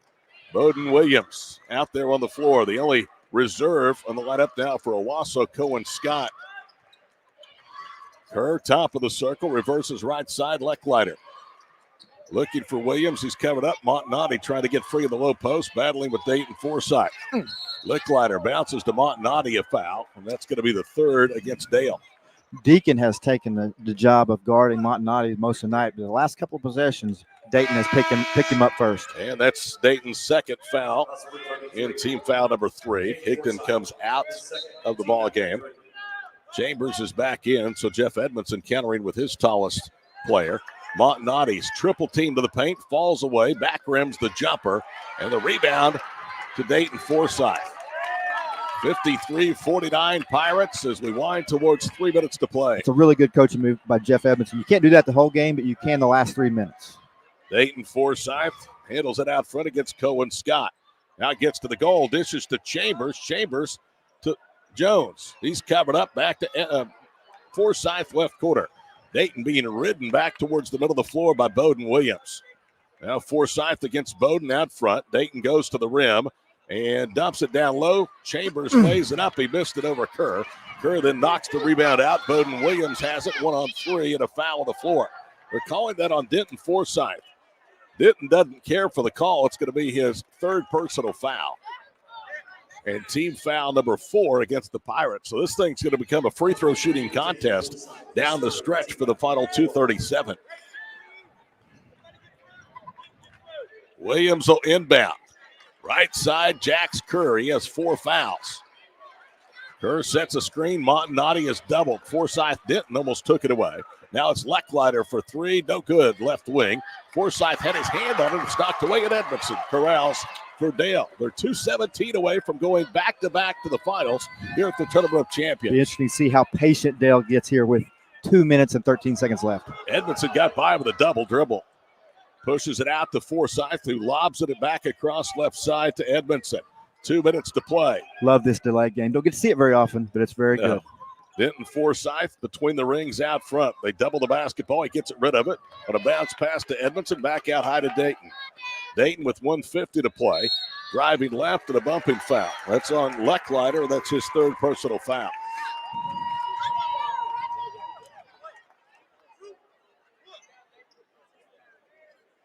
Bowden Williams out there on the floor. The only reserve on the lineup now for Owasso, Cohen Scott. Kerr, top of the circle, reverses right side, Lecklider. Looking for Williams. He's covered up. Montanati trying to get free in the low post, battling with Dayton Forsythe. Lecklider bounces to Montanati, a foul, and that's going to be the third against Dale. Deacon has taken the job of guarding Montanati most of the night, but the last couple of possessions, Dayton has picked him up first. And that's Dayton's second foul in team foul number 3. Higdon comes out of the ball game. Chambers is back in, so Jeff Edmondson countering with his tallest player. Montanati's triple team to the paint, falls away, back rims the jumper, and the rebound to Dayton Forsythe. 53-49 Pirates as we wind towards 3 minutes to play. It's a really good coaching move by Jeff Edmondson. You can't do that the whole game, but you can the last 3 minutes. Dayton Forsythe handles it out front against Cohen Scott. Now gets to the goal, dishes to Chambers. Chambers to Jones. He's covered up back to Forsythe left corner. Dayton being ridden back towards the middle of the floor by Bowden Williams. Now Forsythe against Bowden out front. Dayton goes to the rim and dumps it down low. Chambers lays it up. He missed it over Kerr. Kerr then knocks the rebound out. Bowden Williams has it 1-on-3 and a foul on the floor. They're calling that on Denton Forsythe. Denton doesn't care for the call. It's going to be his third personal foul. And team foul number 4 against the Pirates. So this thing's going to become a free throw shooting contest down the stretch for the final 2:37. Williams will inbound. Right side, Jax Kerr. He has 4 fouls. Kerr sets a screen. Montanati is doubled. Forsythe Denton almost took it away. Now it's Lecklider for 3. No good. Left wing. Forsythe had his hand on it and knocked away at Edmondson. Corrals for Dale. They're 2:17 away from going back-to-back to the finals here at the Tournament of Champions. Be interesting to see how patient Dale gets here with 2 minutes and 13 seconds left. Edmondson got by with a double dribble. Pushes it out to Forsythe, who lobs it back across left side to Edmondson. 2 minutes to play. Love this delay game. Don't get to see it very often, but it's very good. Denton Forsythe between the rings out front. They double the basketball. He gets rid of it. On a bounce pass to Edmondson, back out high to Dayton. Dayton with 1:50 to play. Driving left and a bumping foul. That's on Lecklider. That's his third personal foul.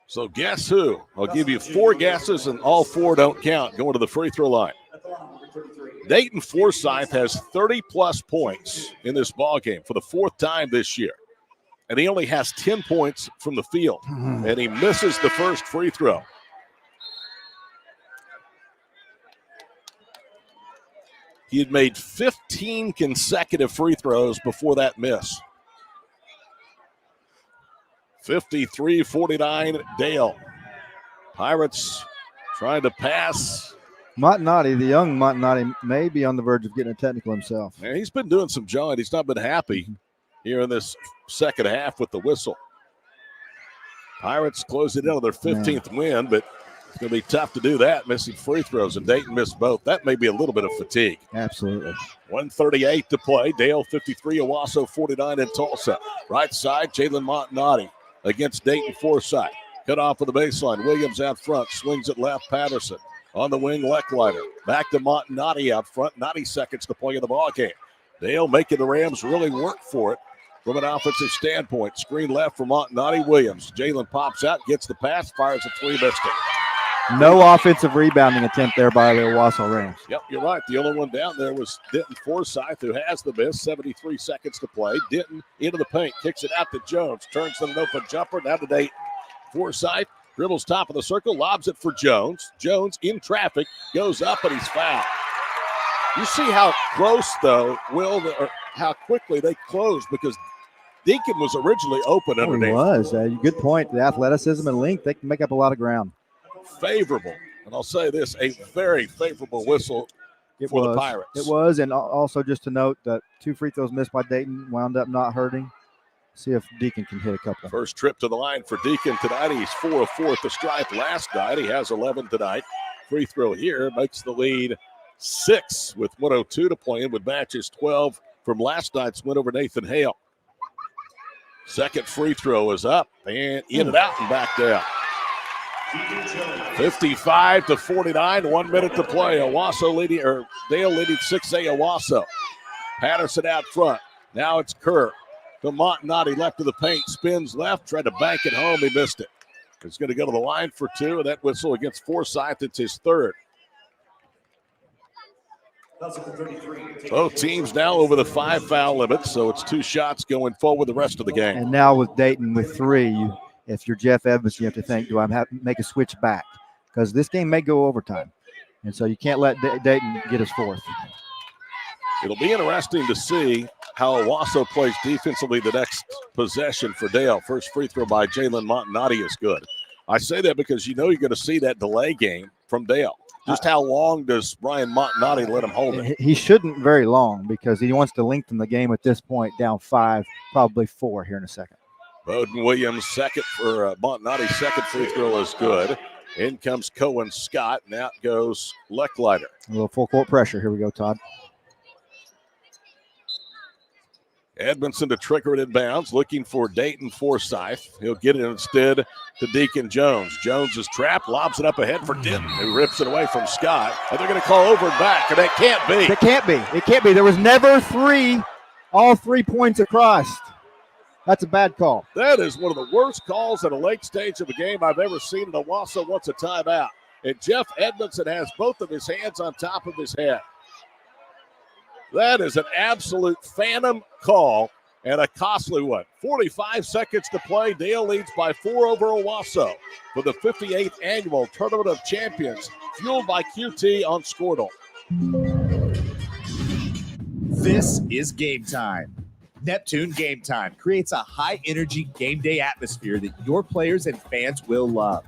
So guess who? I'll give you 4 guesses, and all 4 don't count going to the free throw line. Dayton Forsythe has 30-plus points in this ball game for the 4th time this year. And he only has 10 points from the field. And he misses the first free throw. He had made 15 consecutive free throws before that miss. 53-49 Dale. Pirates trying to pass. Montanati, the young Montanati, may be on the verge of getting a technical himself. Man, he's been doing some jawing. He's not been happy here in this second half with the whistle. Pirates close it in on their 15th win, but it's going to be tough to do that, missing free throws, and Dayton missed both. That may be a little bit of fatigue. Absolutely. 1:38 to play. Dale 53, Owasso 49 in Tulsa. Right side, Jalen Montanati against Dayton Forsythe. Cut off of the baseline. Williams out front, swings it left, Patterson. On the wing, Lecklider. Back to Montanati out front, 90 seconds to play in the ballgame. Dale making the Rams really work for it from an offensive standpoint. Screen left for Montanati. Williams. Jalen pops out, gets the pass, fires a 3, missed it. No offensive rebounding attempt there by the Owasso Rams. Yep, you're right. The only one down there was Denton Forsythe, who has the miss. 73 seconds to play. Denton into the paint, kicks it out to Jones. Turns to an open jumper, down to Dayton. Forsythe dribbles top of the circle, lobs it for Jones. Jones in traffic, goes up, and he's fouled. You see how close, though, how quickly they close, because Deacon was originally open underneath. He was. Good point. The athleticism and length, they can make up a lot of ground. Favorable. And I'll say this, a very favorable whistle for the Pirates. It was, and also just to note that 2 free throws missed by Dayton wound up not hurting. See if Deacon can hit a couple. First trip to the line for Deacon tonight. He's 4 of 4 at the stripe last night. He has 11 tonight. Free throw here makes the lead 6 with 1:02 to play and would match his 12 from last night's win over Nathan Hale. Second free throw is up and in and out and back down. 55-49, 1 minute to play. Owasso leading, or Dale leading 6A Owasso. Patterson out front. Now it's Kerr to Montanati, left of the paint, spins left, tried to bank it home. He missed it. He's going to go to the line for 2, and that whistle against Forsyth, it's his 3rd. Both teams now over the 5 foul limit, so it's 2 shots going forward the rest of the game. And now with Dayton with 3, if you're Jeff Evans, you have to think, do I have to make a switch back? Because this game may go overtime. And so you can't let Dayton get his 4th. It'll be interesting to see how Owasso plays defensively the next possession for Dale. First free throw by Jalen Montanati is good. I say that because you know you're going to see that delay game from Dale. Just how long does Brian Montanati let him hold it? He shouldn't very long because he wants to lengthen the game at this point, down 5, probably 4 here in a second. Bowden Williams, second for Montanati's second free throw is good. In comes Cohen Scott, and out goes Lecklider. A little full court pressure. Here we go, Todd. Edmondson to trigger it inbounds, looking for Dayton Forsyth. He'll get it instead to Deacon Jones. Jones is trapped, lobs it up ahead for Denton, who rips it away from Scott. And they're going to call over and back, and that can't be. It can't be. It can't be. There was never 3, all 3 points across. That's a bad call. That is one of the worst calls at a late stage of a game I've ever seen. And Owasso wants a timeout. And Jeff Edmondson has both of his hands on top of his head. That is an absolute phantom call and a costly one. 45 seconds to play. Dale leads by 4 over Owasso for the 58th annual Tournament of Champions, fueled by QT on Squirtle. This is Game Time. Neptune Game Time creates a high-energy game day atmosphere that your players and fans will love.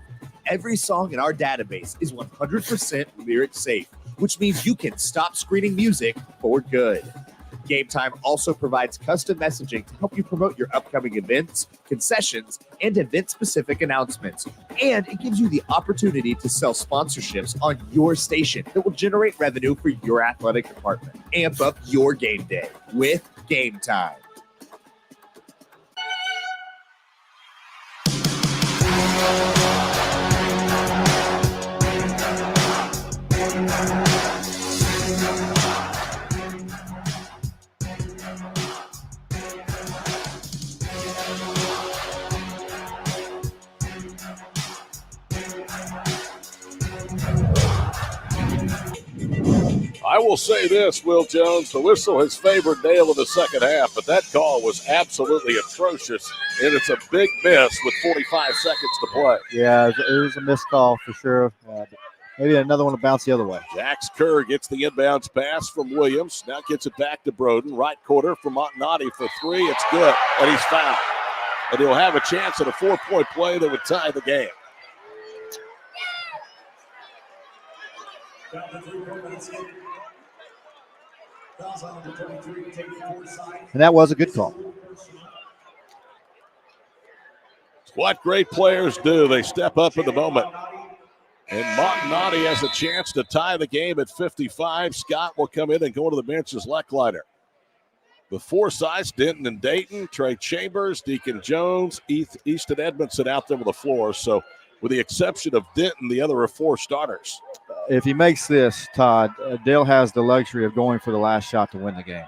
Every song in our database is 100% lyric safe, which means you can stop screening music for good. Game Time also provides custom messaging to help you promote your upcoming events, concessions, and event-specific announcements. And it gives you the opportunity to sell sponsorships on your station that will generate revenue for your athletic department. Amp up your game day with Game Time. I will say this, Will Jones, the whistle has favored Dale in the second half, but that call was absolutely atrocious, and it's a big miss with 45 seconds to play. Yeah, it was a missed call for sure. Maybe another one to bounce the other way. Jax Kerr gets the inbounds pass from Williams. Now gets it back to Broden. Right quarter for Montanati for 3. It's good, and he's fouled. And he'll have a chance at a 4-point play that would tie the game. And that was a good call. It's what great players do. They step up in the moment. And Montanati has a chance to tie the game at 55. Scott will come in and go to the bench as Lecklider. The Forsyths, Denton and Dayton, Trey Chambers, Deacon Jones, Easton Edmondson out there on the floor. So with the exception of Denton, the other are 4 starters. If he makes this, Todd, Dale has the luxury of going for the last shot to win the game.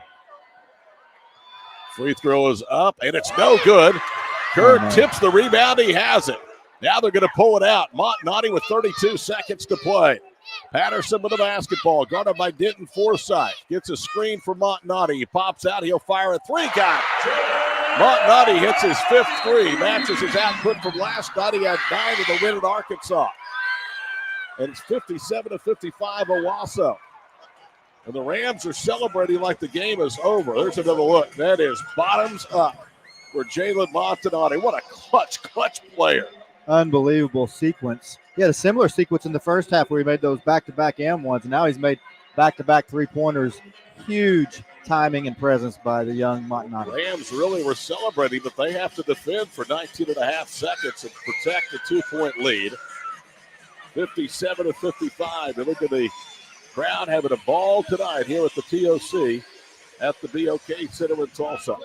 Free throw is up, and it's no good. Kerr tips the rebound. He has it. Now they're going to pull it out. Montanati with 32 seconds to play. Patterson with the basketball, guarded by Denton Forsyth. Gets a screen for Montanati. He pops out. He'll fire a 3. Got it. Montanati hits his 5th 3. Matches his output from last night. He had 9 in the win at Arkansas. And it's 57-55 Owasso. And the Rams are celebrating like the game is over. There's another look. That is bottoms up. for Jalen Montanati. What a clutch player. Unbelievable sequence. He had a similar sequence in the first half where he made those back-to-back and ones, and now he's made back-to-back three-pointers. Huge timing and presence by the young Montanati. Rams really were celebrating, but they have to defend for 19 and a half seconds and protect the 2-point lead. 57-55. And look at the crowd having a ball tonight here at the TOC at the BOK Center in Tulsa.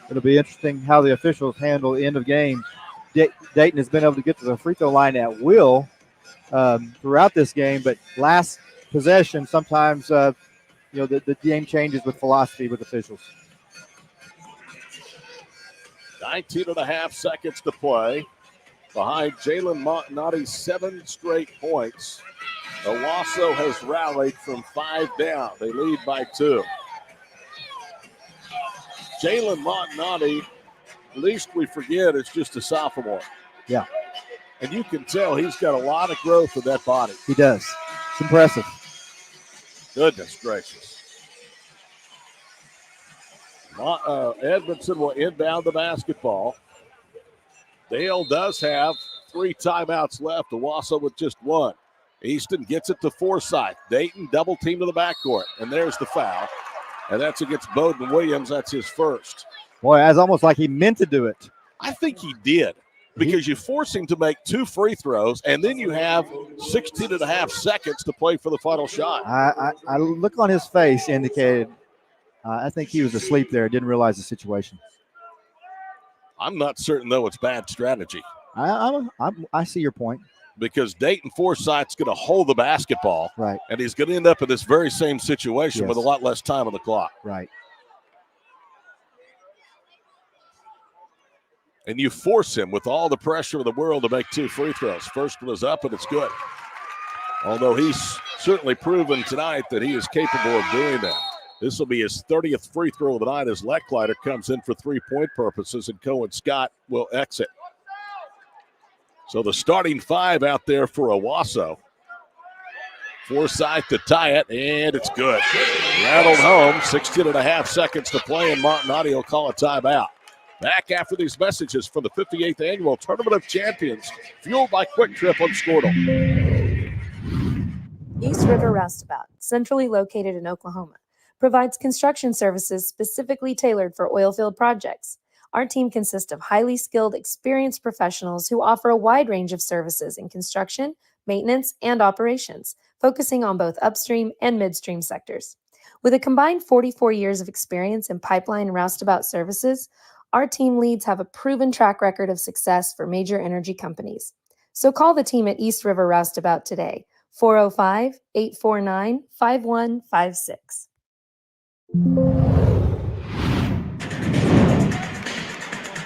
It'll be interesting how the officials handle the end of game. Dayton has been able to get to the free throw line at will throughout this game, but last possession sometimes the game changes with philosophy with officials. 19 and a half seconds to play. Behind Jalen Montanati's 7 straight points, Owasso has rallied from 5 down. They lead by 2. Jalen Montanati, least we forget, is just a sophomore. Yeah. And you can tell he's got a lot of growth in that body. He does. It's impressive. Goodness gracious. Edmondson will inbound the basketball. Dale does have 3 timeouts left. Owasso with just 1. Easton gets it to Forsythe. Dayton double team to the backcourt. And there's the foul. And that's against Bowden Williams. That's his first. Boy, it's almost like he meant to do it. I think he did, because you force him to make 2 free throws, and then you have 16 and a half seconds to play for the final shot. I look on his face indicated I think he was asleep there, didn't realize the situation. I'm not certain, though, it's bad strategy. I see your point. Because Dayton Forsythe's going to hold the basketball. Right. And he's going to end up in this very same situation with a lot less time on the clock. Right. And you force him with all the pressure in the world to make 2 free throws. First one is up, and it's good. Although he's certainly proven tonight that he is capable of doing that. This will be his 30th free throw of the night as Leckliner comes in for 3-point purposes, and Cohen Scott will exit. So the starting 5 out there for Owasso. Forsythe to tie it, and it's good. Rattled home, 16 and a half seconds to play, and Montanati will call a timeout. Back after these messages from the 58th Annual Tournament of Champions, fueled by Quick Trip on Squirtle. East River Roustabout, centrally located in Oklahoma, provides construction services specifically tailored for oilfield projects. Our team consists of highly skilled, experienced professionals who offer a wide range of services in construction, maintenance, and operations, focusing on both upstream and midstream sectors. With a combined 44 years of experience in pipeline and roustabout services, our team leads have a proven track record of success for major energy companies. So call the team at East River Roustabout today, 405-849-5156.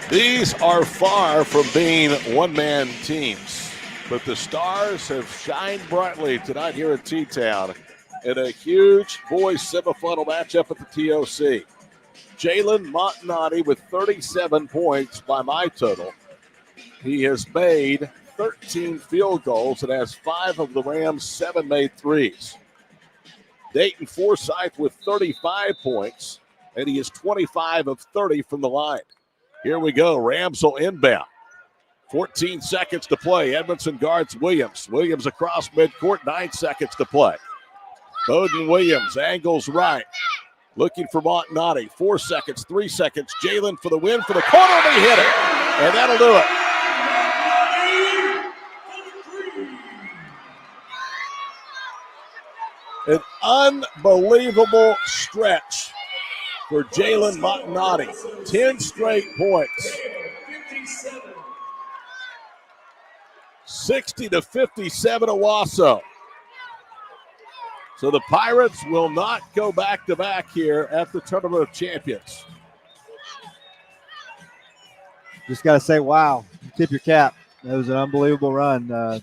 These are far from being one-man teams, but the Stars have shined brightly tonight here at T-Town in a huge boys semifinal matchup at the TOC. Jalen Montanati with 37 points by my total. He has made 13 field goals and has 5 of the Rams' 7 made threes. Dayton Forsythe with 35 points, and he is 25 of 30 from the line. Here we go. Rams will inbound. 14 seconds to play. Edmondson guards Williams. Williams across midcourt. 9 seconds to play. Bowden Williams angles right. Looking for Montanati. 4 seconds, 3 seconds. Jalen for the win for the corner. And he hit it. And that'll do it. An unbelievable stretch for Jalen Montanati. 10 straight points. 60-57 Owasso. So the Pirates will not go back-to-back here at the Tournament of Champions. Just got to say, wow, tip your cap. That was an unbelievable run. Jalen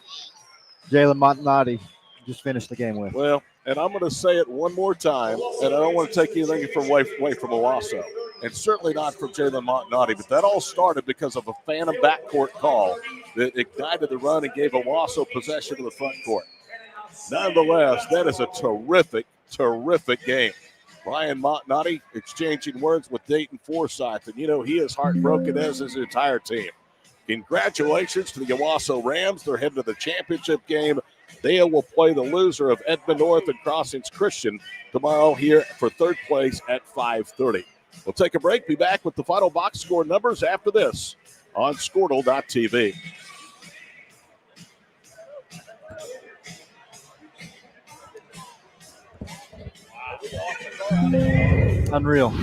Montanati just finished the game with. Well, and I'm going to say it one more time, and I don't want to take anything away from Owasso, and certainly not from Jalen Montanati, but that all started because of a phantom backcourt call that ignited the run and gave Owasso possession of the front court. Nonetheless, that is a terrific, terrific game. Brian Montnotti exchanging words with Dayton Forsyth, and he is heartbroken, as his entire team. Congratulations to the Owasso Rams. They're heading to the championship game. Dale will play the loser of Edmond North and Crossings Christian tomorrow here for third place at 5:30. We'll take a break. Be back with the final box score numbers after this on Squirtle.tv. Unreal.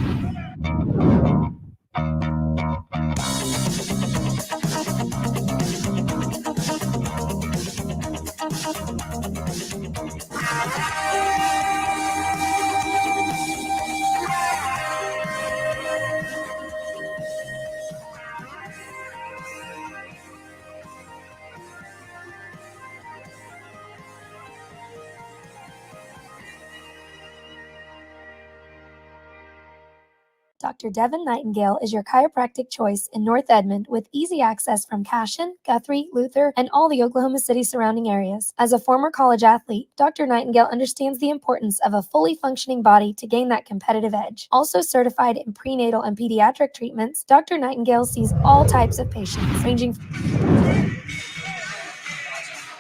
Dr. Devin Nightingale is your chiropractic choice in North Edmond with easy access from Cashion, Guthrie, Luther, and all the Oklahoma City surrounding areas. As a former college athlete, Dr. Nightingale understands the importance of a fully functioning body to gain that competitive edge. Also certified in prenatal and pediatric treatments, Dr. Nightingale sees all types of patients, ranging from...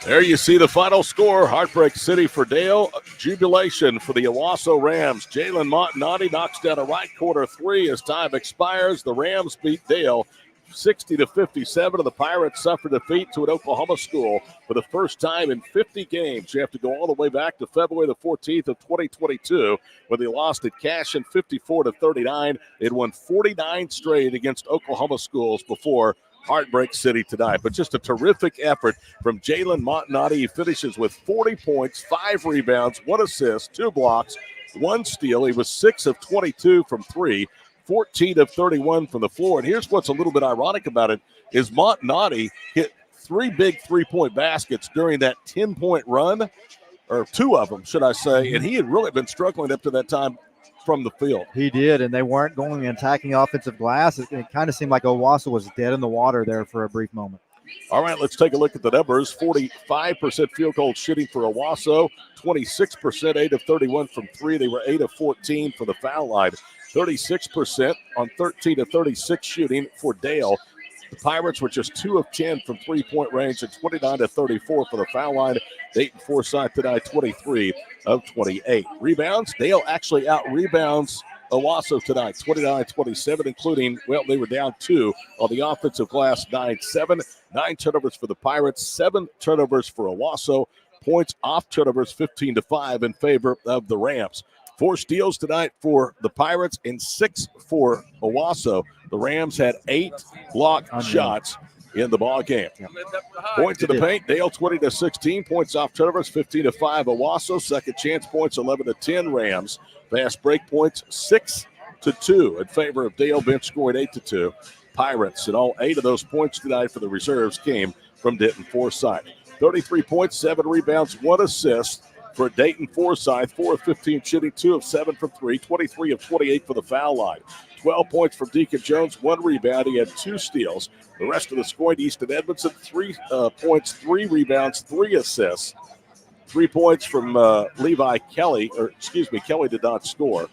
There you see the final score. Heartbreak City for Dale. Jubilation for the Owasso Rams. Jalen Montanotti knocks down a right corner three as time expires. The Rams beat Dale 60-57, and the Pirates suffer defeat to an Oklahoma school for the first time in 50 games. You have to go all the way back to February the 14th of 2022 when they lost at Cashion 54-39. It won 49 straight against Oklahoma schools before Heartbreak City tonight. But just a terrific effort from Jalen Montanotti. He finishes with 40 points, 5 rebounds, 1 assist, 2 blocks, 1 steal. He was 6 of 22 from 3, 14 of 31 from the floor. And here's what's a little bit ironic about it is Montanotti hit 3 big three-point baskets during that 10-point run, or 2 of them, should I say, and he had really been struggling up to that time from the field. He did, and they weren't going and attacking offensive glass. It kind of seemed like Owasso was dead in the water there for a brief moment. All right, let's take a look at the numbers. 45% field goal shooting for Owasso, 26%, 8 of 31 from 3. They were 8 of 14 for the foul line, 36% on 13 of 36 shooting for Dale. The Pirates were just 2 of 10 from three-point range and 29 of 34 for the foul line. Dayton Forsyth tonight, 23 of 28. Rebounds, Dale actually out-rebounds Owasso tonight, 29-27, including, they were down 2 on the offensive glass, 9-7. 9 turnovers for the Pirates, 7 turnovers for Owasso. Points off turnovers, 15-5 in favor of the Rams. 4 steals tonight for the Pirates and 6 for Owasso. The Rams had 8 blocked shots in the ball game. Point to the paint, Dale 20-16. Points off turnovers, 15-5 Owasso. Second chance points, 11-10 Rams. Fast break points, 6-2 in favor of Dale. Bench scoring 8-2 Pirates. And all 8 of those points tonight for the reserves came from Dayton Forsyth. 33 points, 7 rebounds, 1 assist for Dayton Forsyth. 4 of 15 shooting, 2 of 7 from 3, 23 of 28 for the foul line. 12 points from Deacon Jones, 1 rebound. He had 2 steals. The rest of the scoring, Easton Edmondson, 3 points, 3 rebounds, 3 assists. 3 points from Levi Kelly, Kelly did not score.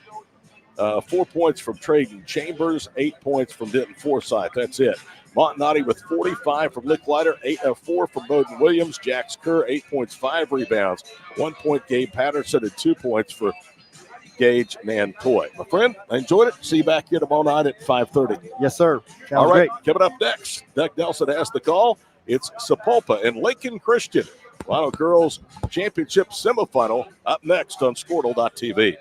4 points from Traden Chambers, 8 points from Denton Forsyth. That's it. Montanotti with 45 from Licklider, 4 from Bowden Williams. Jax Kerr, 8 points, 5 rebounds. 1 point Gabe Patterson and 2 points for Gage Nantoy. My friend, I enjoyed it. See you back here tomorrow night at 5:30. Yes, sir. Sounds all right, great. coming up next, Doug Nelson has the call. It's Sapulpa and Lincoln Christian. Lotto Girls Championship semifinal up next on Squirtle.tv.